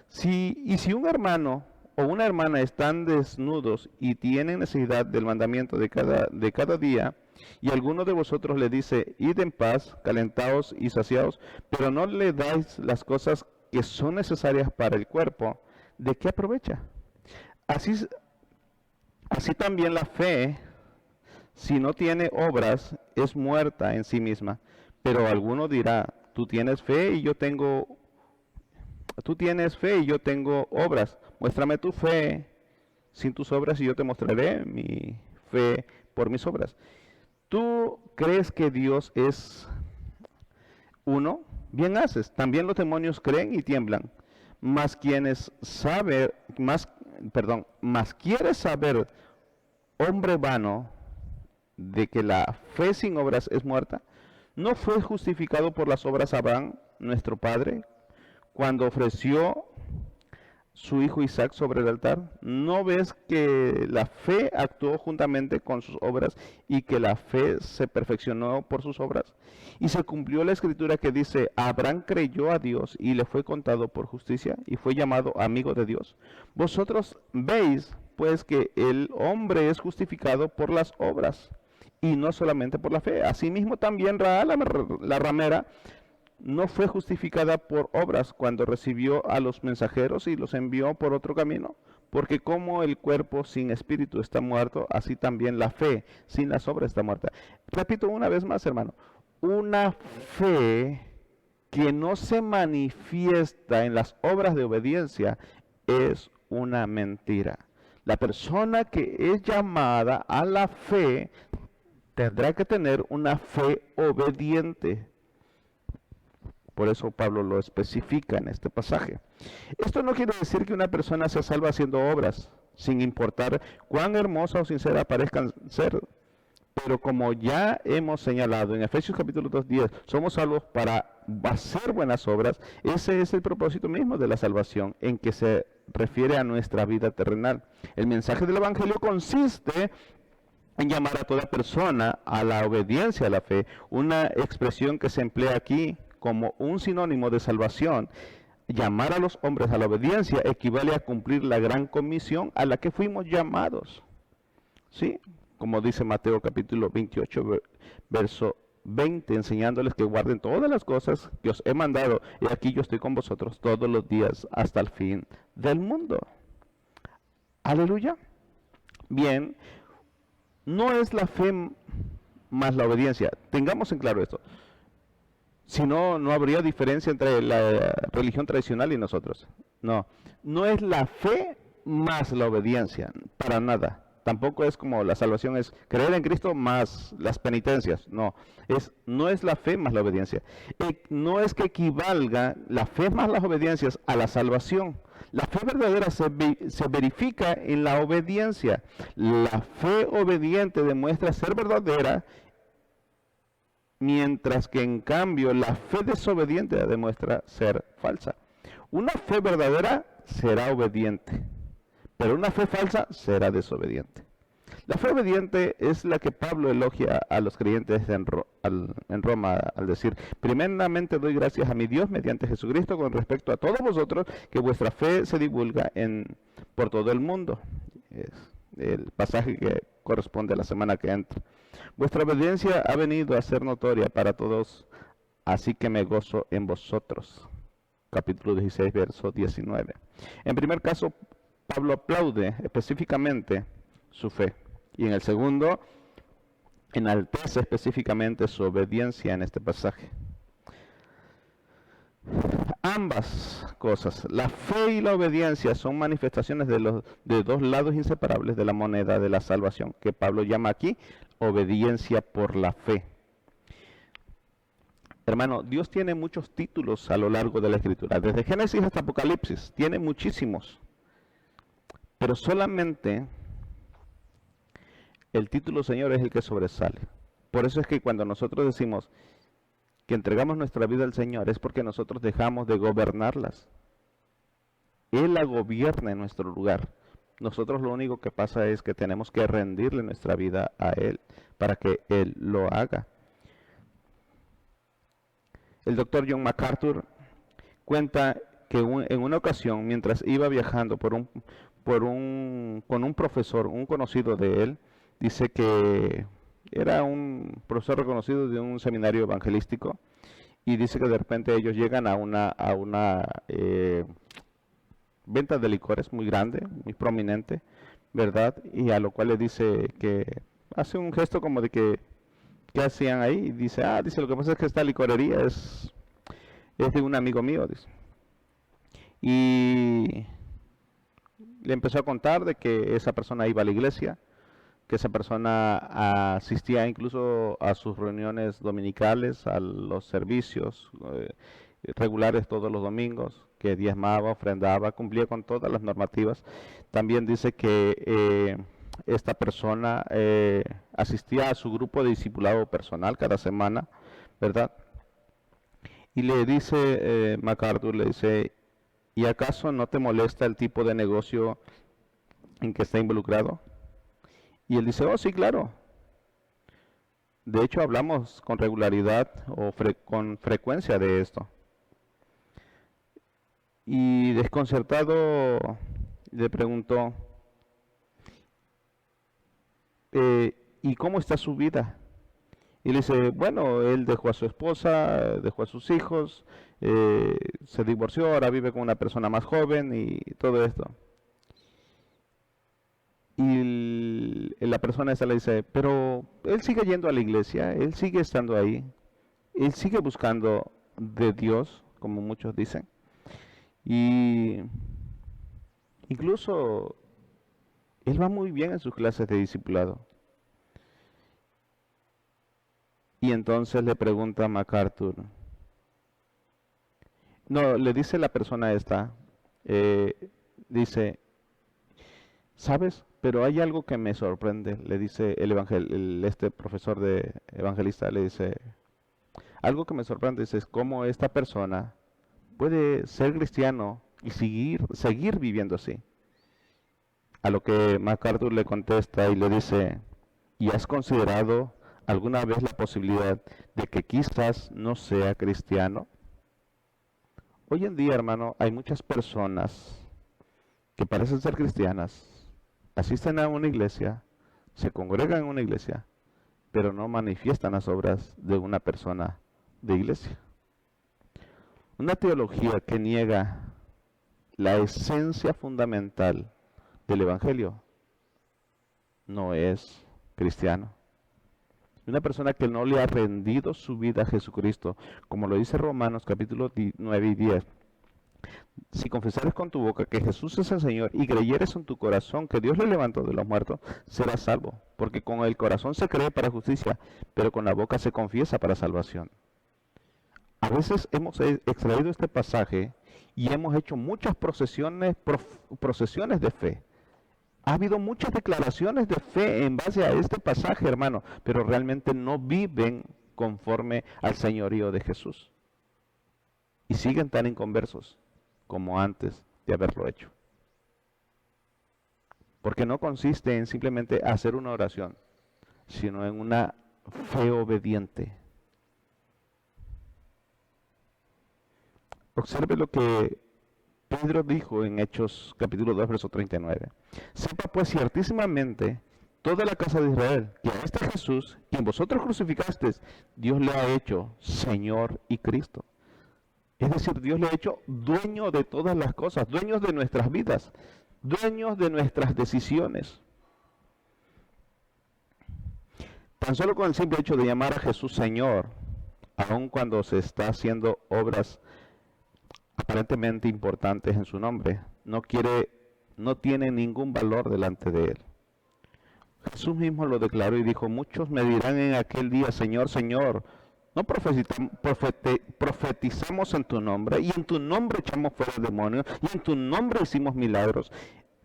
Si un hermano o una hermana están desnudos y tienen necesidad del mandamiento de cada día, y alguno de vosotros le dice, id en paz, calentaos y saciaos, pero no le dais las cosas que son necesarias para el cuerpo, ¿de qué aprovecha? Así también la fe, si no tiene obras, es muerta en sí misma. Pero alguno dirá, tú tienes fe y yo tengo obras. Muéstrame tu fe sin tus obras y yo te mostraré mi fe por mis obras. ¿Tú crees que Dios es uno? Bien haces. También los demonios creen y tiemblan. Mas quieres saber, hombre vano, de que la fe sin obras es muerta. ¿No fue justificado por las obras Abraham, nuestro padre, cuando ofreció su hijo Isaac sobre el altar? ¿No ves que la fe actuó juntamente con sus obras y que la fe se perfeccionó por sus obras? Y se cumplió la escritura que dice, Abraham creyó a Dios y le fue contado por justicia y fue llamado amigo de Dios. Vosotros veis pues que el hombre es justificado por las obras y no solamente por la fe. Asimismo también Rahab la ramera no fue justificada por obras cuando recibió a los mensajeros y los envió por otro camino. Porque como el cuerpo sin espíritu está muerto, así también la fe sin las obras está muerta. Repito una vez más, hermano, una fe que no se manifiesta en las obras de obediencia es una mentira. La persona que es llamada a la fe tendrá que tener una fe obediente. Por eso Pablo lo especifica en este pasaje. Esto no quiere decir que una persona se salva haciendo obras, sin importar cuán hermosas o sinceras parezcan ser. Pero como ya hemos señalado en Efesios capítulo 2:10, somos salvos para hacer buenas obras. Ese es el propósito mismo de la salvación, en que se refiere a nuestra vida terrenal. El mensaje del Evangelio consiste en llamar a toda persona a la obediencia a la fe, una expresión que se emplea aquí como un sinónimo de salvación. Llamar a los hombres a la obediencia equivale a cumplir la gran comisión a la que fuimos llamados. ¿Sí? Como dice Mateo capítulo 28, verso 20, enseñándoles que guarden todas las cosas que os he mandado, y aquí yo estoy con vosotros todos los días hasta el fin del mundo. Aleluya. Bien, no es la fe más la obediencia. Tengamos en claro esto. Si no, no habría diferencia entre la religión tradicional y nosotros. No, no es la fe más la obediencia, para nada. Tampoco es como la salvación es creer en Cristo más las penitencias. No, no es la fe más la obediencia. No es que equivalga la fe más las obediencias a la salvación. La fe verdadera se verifica en la obediencia. La fe obediente demuestra ser verdadera, mientras que en cambio la fe desobediente demuestra ser falsa. Una fe verdadera será obediente, pero una fe falsa será desobediente. La fe obediente es la que Pablo elogia a los creyentes en Roma al decir: primeramente doy gracias a mi Dios mediante Jesucristo con respecto a todos vosotros, que vuestra fe se divulga por todo el mundo. Es el pasaje que corresponde a la semana que entra. Vuestra obediencia ha venido a ser notoria para todos, así que me gozo en vosotros. Capítulo 16, verso 19. En primer caso, Pablo aplaude específicamente su fe. Y en el segundo, enaltece específicamente su obediencia en este pasaje. Ambas cosas, la fe y la obediencia, son manifestaciones de dos lados inseparables de la moneda de la salvación, que Pablo llama aquí obediencia por la fe. Hermano, Dios tiene muchos títulos a lo largo de la Escritura, desde Génesis hasta Apocalipsis, tiene muchísimos. Pero solamente el título Señor es el que sobresale. Por eso es que cuando nosotros decimos que entregamos nuestra vida al Señor, es porque nosotros dejamos de gobernarlas. Él la gobierna en nuestro lugar. Nosotros lo único que pasa es que tenemos que rendirle nuestra vida a Él para que Él lo haga. El doctor John MacArthur cuenta que en una ocasión, mientras iba viajando con un profesor, un conocido de él, dice que era un profesor reconocido de un seminario evangelístico, y dice que de repente ellos llegan a una venta de licores muy grande, muy prominente, ¿verdad? Y a lo cual le dice que hace un gesto como de que ¿qué hacían ahí? Y dice, lo que pasa es que esta licorería es de un amigo mío, dice. Y le empezó a contar de que esa persona iba a la iglesia, que esa persona asistía incluso a sus reuniones dominicales, a los servicios regulares todos los domingos, que diezmaba, ofrendaba, cumplía con todas las normativas. También dice que esta persona asistía a su grupo de discipulado personal cada semana, ¿verdad? Y le dice MacArthur, le dice, ¿y acaso no te molesta el tipo de negocio en que está involucrado? Y él dice, oh sí, claro. De hecho hablamos con regularidad o con frecuencia de esto. Y desconcertado le preguntó, ¿y cómo está su vida? Y le dice, bueno, él dejó a su esposa, dejó a sus hijos, se divorció, ahora vive con una persona más joven y todo esto. Y la persona esa le dice, pero él sigue yendo a la iglesia, él sigue estando ahí, él sigue buscando de Dios, como muchos dicen. Y incluso él va muy bien en sus clases de discipulado. Y entonces le pregunta a MacArthur, no, le dice la persona esta, dice, ¿sabes? Pero hay algo que me sorprende, le dice este profesor de evangelista, le dice, algo que me sorprende es cómo esta persona puede ser cristiano y seguir viviendo así. A lo que MacArthur le contesta y le dice, ¿y has considerado alguna vez la posibilidad de que quizás no sea cristiano? Hoy en día, hermano, hay muchas personas que parecen ser cristianas, asisten a una iglesia, se congregan en una iglesia, pero no manifiestan las obras de una persona de iglesia. Una teología que niega la esencia fundamental del Evangelio no es cristiano. Una persona que no le ha rendido su vida a Jesucristo, como lo dice Romanos capítulo 9 y 10. Si confesares con tu boca que Jesús es el Señor y creyeres en tu corazón que Dios le levantó de los muertos, serás salvo. Porque con el corazón se cree para justicia, pero con la boca se confiesa para salvación. A veces hemos extraído este pasaje y hemos hecho muchas procesiones de fe. Ha habido muchas declaraciones de fe en base a este pasaje, hermano, pero realmente no viven conforme al señorío de Jesús. Y siguen tan inconversos como antes de haberlo hecho. Porque no consiste en simplemente hacer una oración, sino en una fe obediente. Observe lo que Pedro dijo en Hechos capítulo 2, verso 39. Sepa pues ciertísimamente toda la casa de Israel que a este Jesús, quien vosotros crucificasteis, Dios le ha hecho Señor y Cristo. Es decir, Dios le ha hecho dueño de todas las cosas, dueños de nuestras vidas, dueños de nuestras decisiones. Tan solo con el simple hecho de llamar a Jesús Señor, aun cuando se está haciendo obras aparentemente importantes en su nombre, no tiene ningún valor delante de él. Jesús mismo lo declaró y dijo, muchos me dirán en aquel día, Señor, Señor, no profetizamos en tu nombre, y en tu nombre echamos fuera demonios, y en tu nombre hicimos milagros.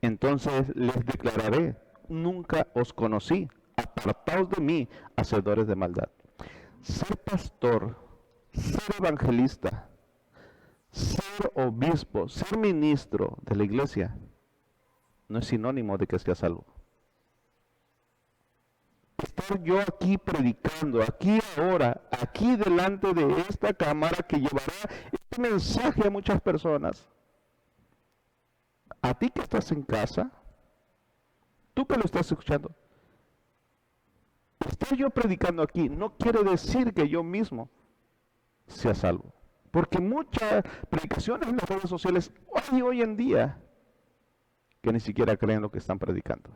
Entonces les declararé, nunca os conocí, apartaos de mí, hacedores de maldad. Ser pastor, ser evangelista, ser obispo, ser ministro de la iglesia, no es sinónimo de que sea salvo. Estar yo aquí predicando, aquí ahora, aquí delante de esta cámara que llevará este mensaje a muchas personas. A ti que estás en casa, tú que lo estás escuchando, estar yo predicando aquí no quiere decir que yo mismo sea salvo. Porque muchas predicaciones en las redes sociales hoy en día que ni siquiera creen lo que están predicando.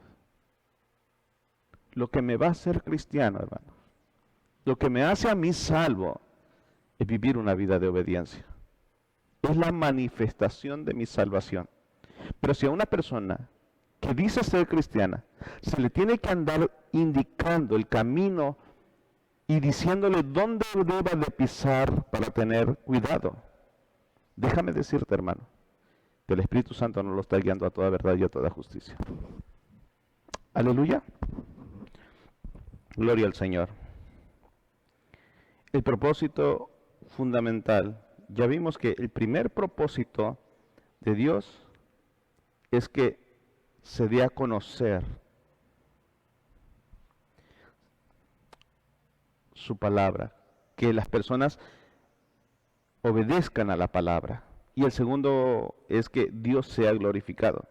Lo que me va a hacer cristiano, hermano, lo que me hace a mí salvo, es vivir una vida de obediencia. Es la manifestación de mi salvación. Pero si a una persona que dice ser cristiana se le tiene que andar indicando el camino y diciéndole dónde deba de pisar para tener cuidado, déjame decirte, hermano, que el Espíritu Santo nos lo está guiando a toda verdad y a toda justicia. Aleluya. Gloria al Señor. El propósito fundamental. Ya vimos que el primer propósito de Dios es que se dé a conocer su palabra, que las personas obedezcan a la palabra. Y el segundo es que Dios sea glorificado.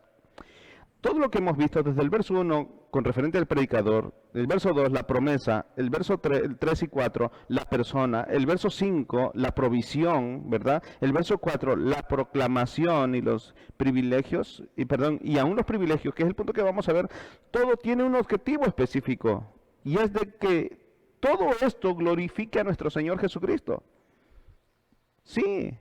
todo lo que hemos visto desde el verso 1 con referente al predicador, el verso 2 la promesa, el verso 3, el 3 y 4 la persona, el verso 5 la provisión, ¿verdad? El verso 4 la proclamación y los privilegios, y aún los privilegios, que es el punto que vamos a ver, todo tiene un objetivo específico, y es de que todo esto glorifique a nuestro Señor Jesucristo. Sí.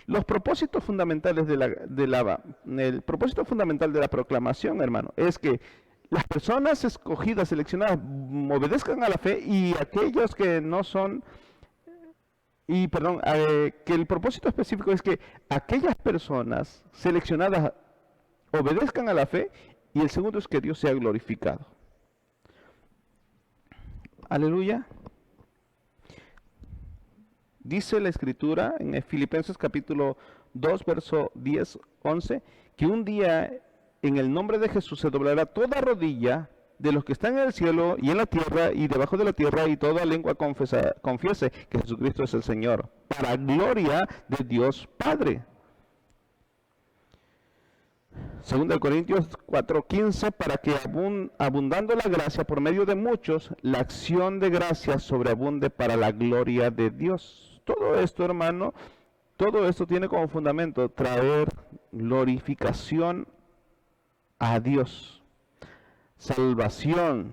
Los propósitos fundamentales el propósito fundamental de la proclamación, hermano, es que las personas escogidas, seleccionadas, obedezcan a la fe, y aquellos que no son, que el propósito específico es que aquellas personas seleccionadas obedezcan a la fe, y el segundo es que Dios sea glorificado. Aleluya. Dice la Escritura en Filipenses capítulo 2, verso 10, 11, que un día en el nombre de Jesús se doblará toda rodilla de los que están en el cielo y en la tierra y debajo de la tierra, y toda lengua confiese que Jesucristo es el Señor, para gloria de Dios Padre. 2 Corintios 4:15, para que abundando la gracia por medio de muchos, la acción de gracia sobreabunde para la gloria de Dios. Todo esto, hermano, todo esto tiene como fundamento traer glorificación a Dios, salvación.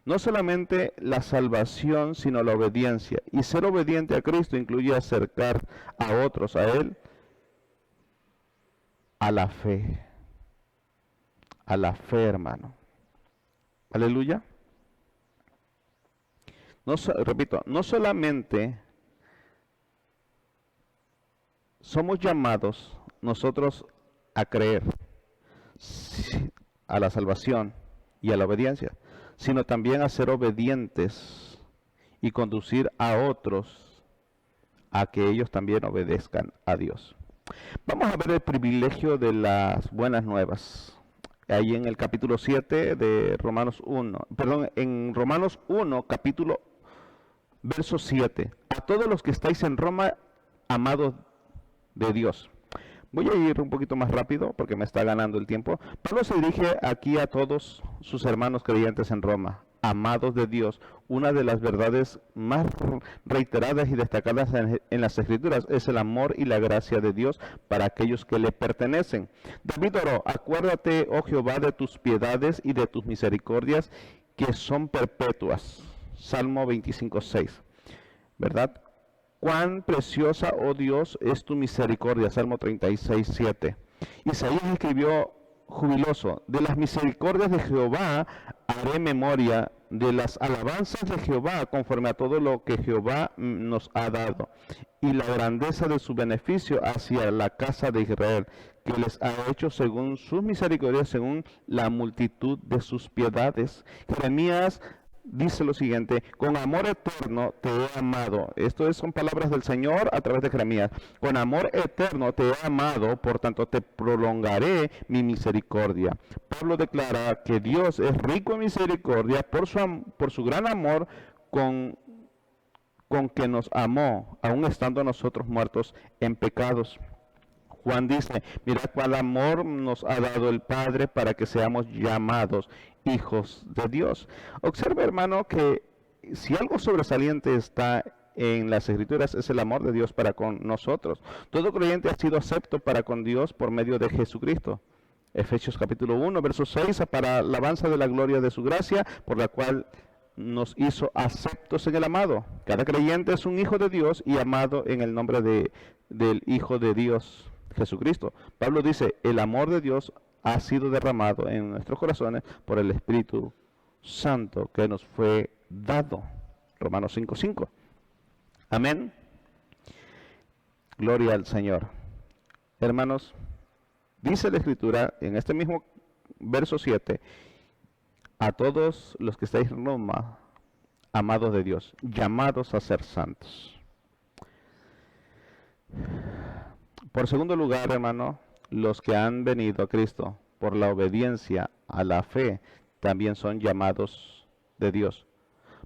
No solamente la salvación, sino la obediencia. Y ser obediente a Cristo incluye acercar a otros a Él, a la fe, hermano. Aleluya. Repito, no solamente somos llamados nosotros a creer a la salvación y a la obediencia, sino también a ser obedientes y conducir a otros a que ellos también obedezcan a Dios. Vamos a ver el privilegio de las buenas nuevas. Ahí en el capítulo 7 de Romanos 1, en Romanos 1, capítulo verso 7. A todos los que estáis en Roma, amados de Dios. Voy a ir un poquito más rápido porque me está ganando el tiempo. Pablo se dirige aquí a todos sus hermanos creyentes en Roma, amados de Dios. Una de las verdades más reiteradas y destacadas en las Escrituras es el amor y la gracia de Dios para aquellos que le pertenecen. David oró: acuérdate, oh Jehová, de tus piedades y de tus misericordias que son perpetuas. Salmo 25:6, ¿verdad? Cuán preciosa, oh Dios, es tu misericordia. Salmo 36:7. Isaías escribió jubiloso: de las misericordias de Jehová haré memoria, de las alabanzas de Jehová, conforme a todo lo que Jehová nos ha dado, y la grandeza de su beneficio hacia la casa de Israel, que les ha hecho según sus misericordias, según la multitud de sus piedades. Jeremías dice lo siguiente: con amor eterno te he amado. Esto son palabras del Señor a través de Jeremías. Con amor eterno te he amado, por tanto te prolongaré mi misericordia. Pablo declara que Dios es rico en misericordia por su gran amor con que nos amó, aun estando nosotros muertos en pecados. Juan dice: mira cuál amor nos ha dado el Padre para que seamos llamados hijos de Dios. Observe, hermano, que si algo sobresaliente está en las Escrituras es el amor de Dios para con nosotros. Todo creyente ha sido acepto para con Dios por medio de Jesucristo. Efesios capítulo 1, verso 6, para alabanza de la gloria de su gracia, por la cual nos hizo aceptos en el amado. Cada creyente es un hijo de Dios y amado en el nombre del Hijo de Dios, Jesucristo. Pablo dice: el amor de Dios ha sido derramado en nuestros corazones por el Espíritu Santo que nos fue dado. Romanos 5:5. Amén. Gloria al Señor. Hermanos, dice la Escritura en este mismo verso 7: a todos los que estáis en Roma, amados de Dios, llamados a ser santos. Por segundo lugar, hermano, los que han venido a Cristo por la obediencia a la fe también son llamados de Dios.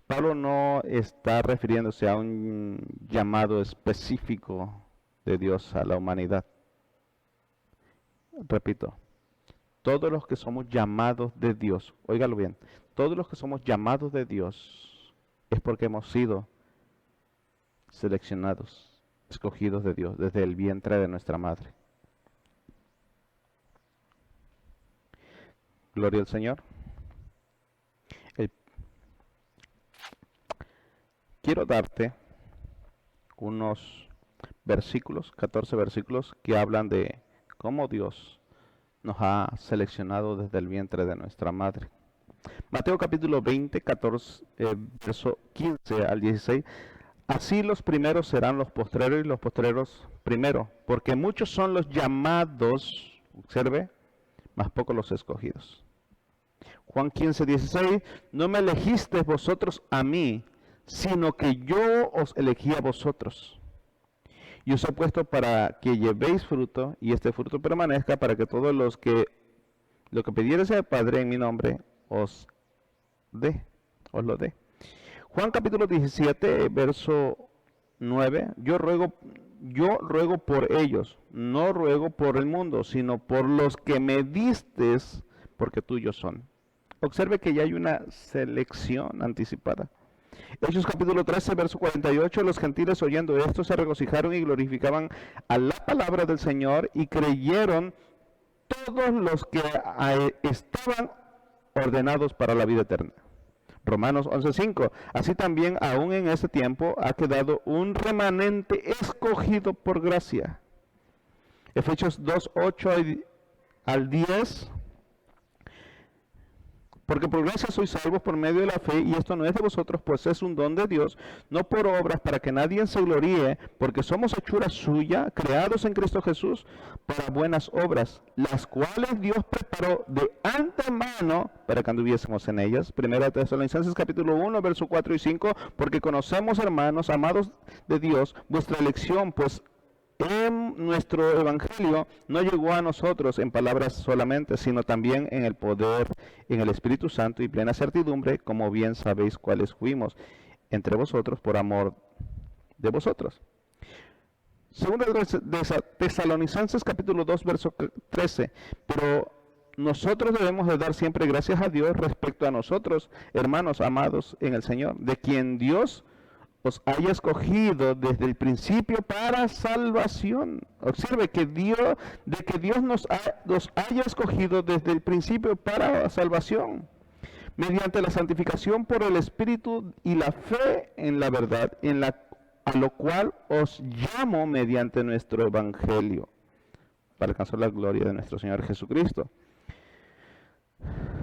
Pablo no está refiriéndose a un llamado específico de Dios a la humanidad. Repito, Todos los que somos llamados de Dios, óigalo bien, todos los que somos llamados de Dios es porque hemos sido seleccionados, escogidos de Dios desde el vientre de nuestra madre. Gloria al Señor. Quiero darte unos versículos, 14 versículos que hablan de cómo Dios nos ha seleccionado desde el vientre de nuestra madre. Mateo capítulo 20, 14, verso 15 al 16. Así los primeros serán los postreros y los postreros primero, porque muchos son los llamados, observe, más pocos los escogidos. Juan 15, 16, no me elegisteis vosotros a mí, sino que yo os elegí a vosotros. Y os he puesto para que llevéis fruto, y este fruto permanezca, para que todos lo que pidiereis al Padre en mi nombre, os lo dé. Juan capítulo 17, verso 9, yo ruego por ellos, no ruego por el mundo, sino por los que me distes, porque tuyos son. Observe que ya hay una selección anticipada. Hechos capítulo 13, verso 48, los gentiles oyendo esto se regocijaron y glorificaban a la palabra del Señor y creyeron todos los que estaban ordenados para la vida eterna. Romanos 11:5, así también aún en este tiempo ha quedado un remanente escogido por gracia. Efesios 2:8 al 10, porque por gracia sois salvos por medio de la fe, y esto no es de vosotros, pues es un don de Dios, no por obras, para que nadie se gloríe, porque somos hechura suya, creados en Cristo Jesús, para buenas obras, las cuales Dios preparó de antemano para que anduviésemos en ellas. Primera Tesalonicenses capítulo 1, verso 4 y 5, porque conocemos, hermanos, amados de Dios, vuestra elección, pues en nuestro evangelio no llegó a nosotros en palabras solamente, sino también en el poder, en el Espíritu Santo y plena certidumbre, como bien sabéis cuáles fuimos entre vosotros por amor de vosotros. Segunda de Tesalonicenses capítulo 2, verso 13, pero nosotros debemos de dar siempre gracias a Dios respecto a nosotros, hermanos amados en el Señor, de quien Dios os haya escogido desde el principio para salvación. Observe que Dios nos haya escogido desde el principio para salvación, mediante la santificación por el Espíritu y la fe en la verdad, a lo cual os llamo mediante nuestro Evangelio, para alcanzar la gloria de nuestro Señor Jesucristo.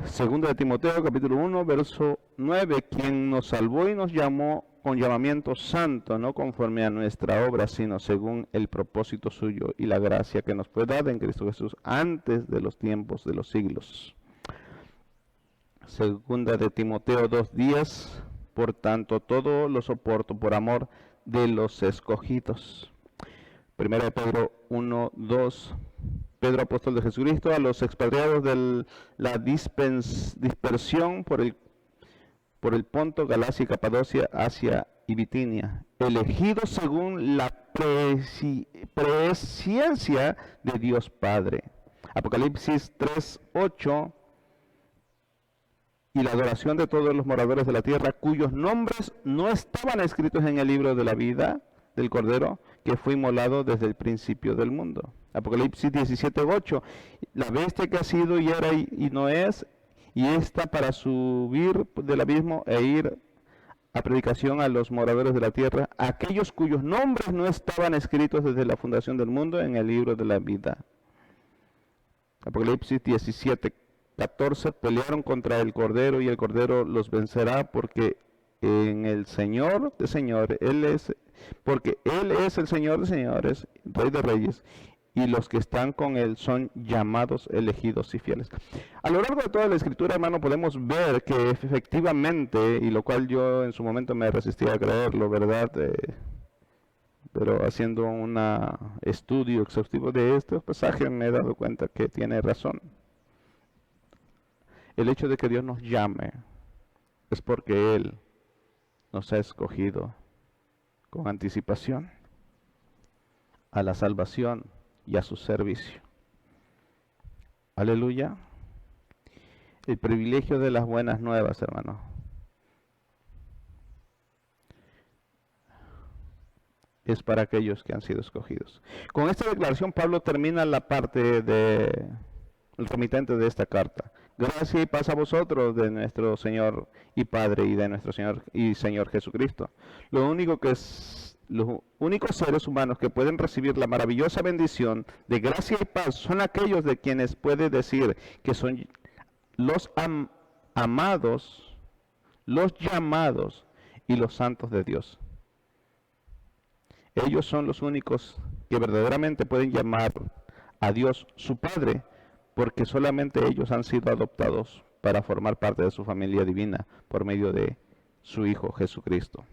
Segunda de Timoteo capítulo 1, verso 9, quien nos salvó y nos llamó con llamamiento santo, no conforme a nuestra obra, sino según el propósito suyo y la gracia que nos fue dada en Cristo Jesús antes de los tiempos de los siglos. Segunda de Timoteo 2:10, por tanto todo lo soporto por amor de los escogidos. Primera de Pedro 1:2, Pedro, apóstol de Jesucristo, a los expatriados de la dispersión por el Ponto, Galacia y Capadocia, Asia y Bitinia, elegidos según la presciencia de Dios Padre. Apocalipsis 3:8, y la adoración de todos los moradores de la tierra, cuyos nombres no estaban escritos en el libro de la vida del Cordero, que fue inmolado desde el principio del mundo. Apocalipsis 17:8, la bestia que ha sido y era y no es, y está para subir del abismo e ir a predicación a los moradores de la tierra, aquellos cuyos nombres no estaban escritos desde la fundación del mundo en el libro de la vida. Apocalipsis 17:14, pelearon contra el Cordero y el Cordero los vencerá, porque en el Señor de señores, porque Él es el Señor de señores, Rey de reyes, y los que están con Él son llamados, elegidos y fieles. A lo largo de toda la Escritura, hermano, podemos ver que efectivamente, y lo cual yo en su momento me resistía a creerlo, ¿verdad? Pero haciendo un estudio exhaustivo de estos pasajes me he dado cuenta que tiene razón. El hecho de que Dios nos llame es porque Él nos ha escogido con anticipación a la salvación y a su servicio. Aleluya. El privilegio de las buenas nuevas, hermano, es para aquellos que han sido escogidos. Con esta declaración Pablo termina la parte de el remitente de esta carta. Gracia y paz a vosotros de nuestro Señor y Padre y de nuestro Señor y Señor Jesucristo. Los únicos seres humanos que pueden recibir la maravillosa bendición de gracia y paz son aquellos de quienes puede decir que son los amados, los llamados y los santos de Dios. Ellos son los únicos que verdaderamente pueden llamar a Dios su Padre, porque solamente ellos han sido adoptados para formar parte de su familia divina por medio de su Hijo Jesucristo.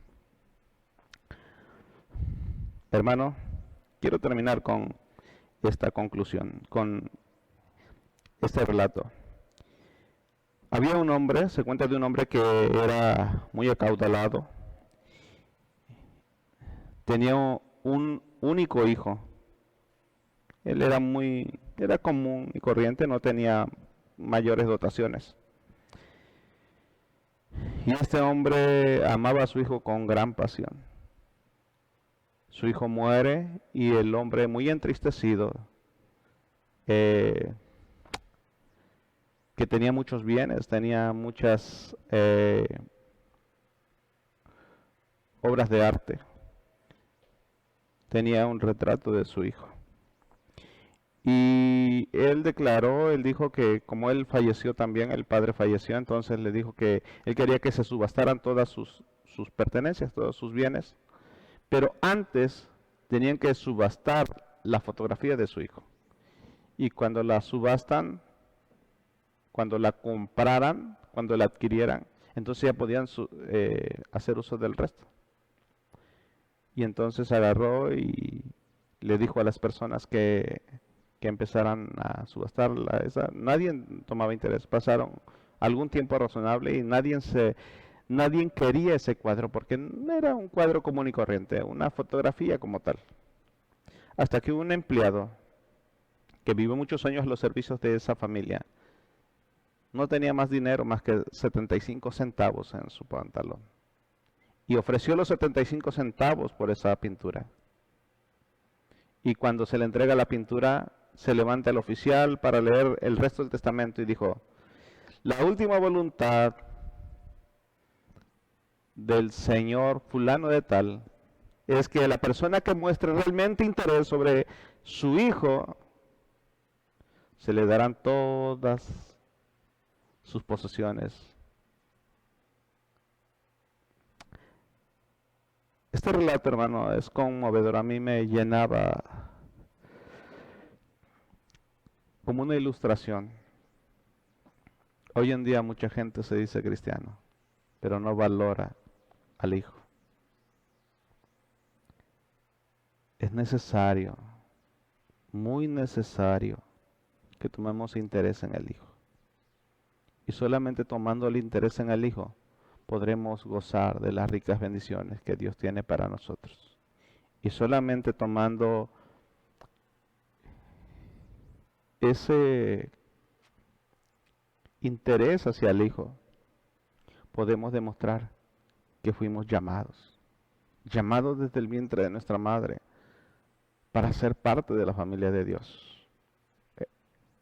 Hermano, quiero terminar con esta conclusión, con este relato. Había un hombre, se cuenta de un hombre que era muy acaudalado, tenía un único hijo. Él era común y corriente, no tenía mayores dotaciones. Y este hombre amaba a su hijo con gran pasión. Su hijo muere y el hombre, muy entristecido, que tenía muchos bienes, tenía muchas obras de arte, tenía un retrato de su hijo. Y él dijo que como él falleció también, el padre falleció, entonces le dijo que él quería que se subastaran todas sus pertenencias, todos sus bienes, pero antes tenían que subastar la fotografía de su hijo. Y cuando la subastan, cuando la compraran, cuando la adquirieran, entonces ya podían hacer uso del resto. Y entonces agarró y le dijo a las personas que empezaran a subastarla. Nadie tomaba interés. Pasaron algún tiempo razonable y nadie quería ese cuadro porque no era un cuadro común y corriente, una fotografía como tal. Hasta que un empleado que vivió muchos años a los servicios de esa familia no tenía más dinero más que 75 centavos en su pantalón y ofreció los 75 centavos por esa pintura. Y cuando se le entrega la pintura, se levanta el oficial para leer el resto del testamento y dijo: la última voluntad del señor fulano de tal es que la persona que muestre realmente interés sobre su hijo, se le darán todas sus posesiones. Este relato, hermano, es conmovedor. A mí me llenaba como una ilustración. Hoy en día mucha gente se dice cristiano, pero no valora al hijo. Es necesario, muy necesario, que tomemos interés en el hijo. Y solamente tomando el interés en el hijo, podremos gozar de las ricas bendiciones que Dios tiene para nosotros. Y solamente tomando ese interés hacia el hijo, podemos demostrar que fuimos llamados desde el vientre de nuestra madre para ser parte de la familia de Dios.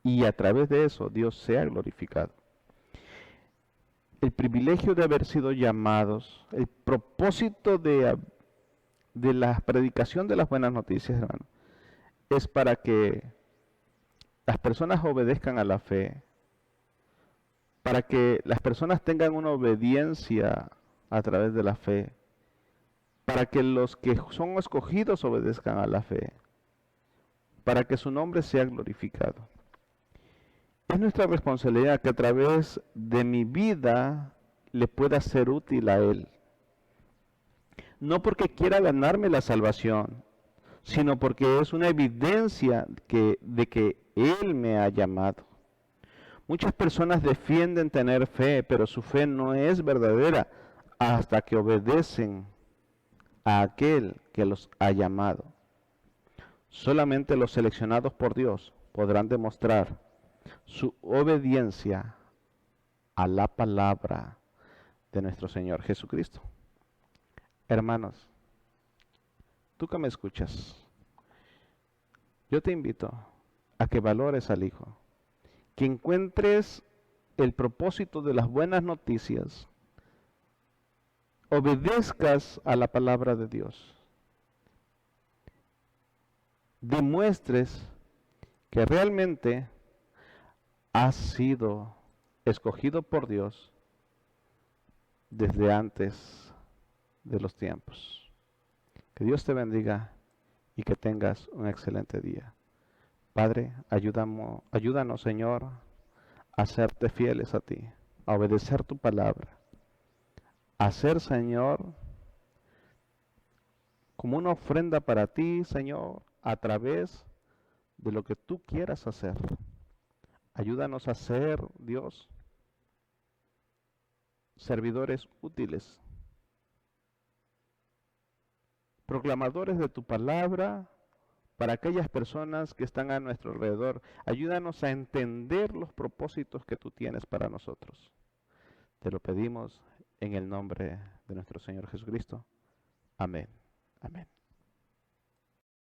Y a través de eso Dios sea glorificado. El privilegio de haber sido llamados, el propósito de la predicación de las buenas noticias, hermano, es para que las personas obedezcan a la fe, para que las personas tengan una obediencia a través de la fe, para que los que son escogidos obedezcan a la fe, para que su nombre sea glorificado. Es nuestra responsabilidad que a través de mi vida le pueda ser útil a Él. No porque quiera ganarme la salvación, sino porque es una evidencia de que Él me ha llamado. Muchas personas defienden tener fe, pero su fe no es verdadera hasta que obedecen a aquel que los ha llamado. Solamente los seleccionados por Dios podrán demostrar su obediencia a la palabra de nuestro Señor Jesucristo. Hermanos, tú que me escuchas, yo te invito a que valores al Hijo, que encuentres el propósito de las buenas noticias, obedezcas a la palabra de Dios, demuestres que realmente has sido escogido por Dios desde antes de los tiempos. Que Dios te bendiga y que tengas un excelente día. Padre, ayúdanos, Señor, a serte fieles a ti, a obedecer tu palabra, a ser, Señor, como una ofrenda para ti, Señor, a través de lo que tú quieras hacer. Ayúdanos a ser, Dios, servidores útiles, proclamadores de tu palabra para aquellas personas que están a nuestro alrededor. Ayúdanos a entender los propósitos que tú tienes para nosotros. Te lo pedimos en el nombre de nuestro Señor Jesucristo. Amén. Amén.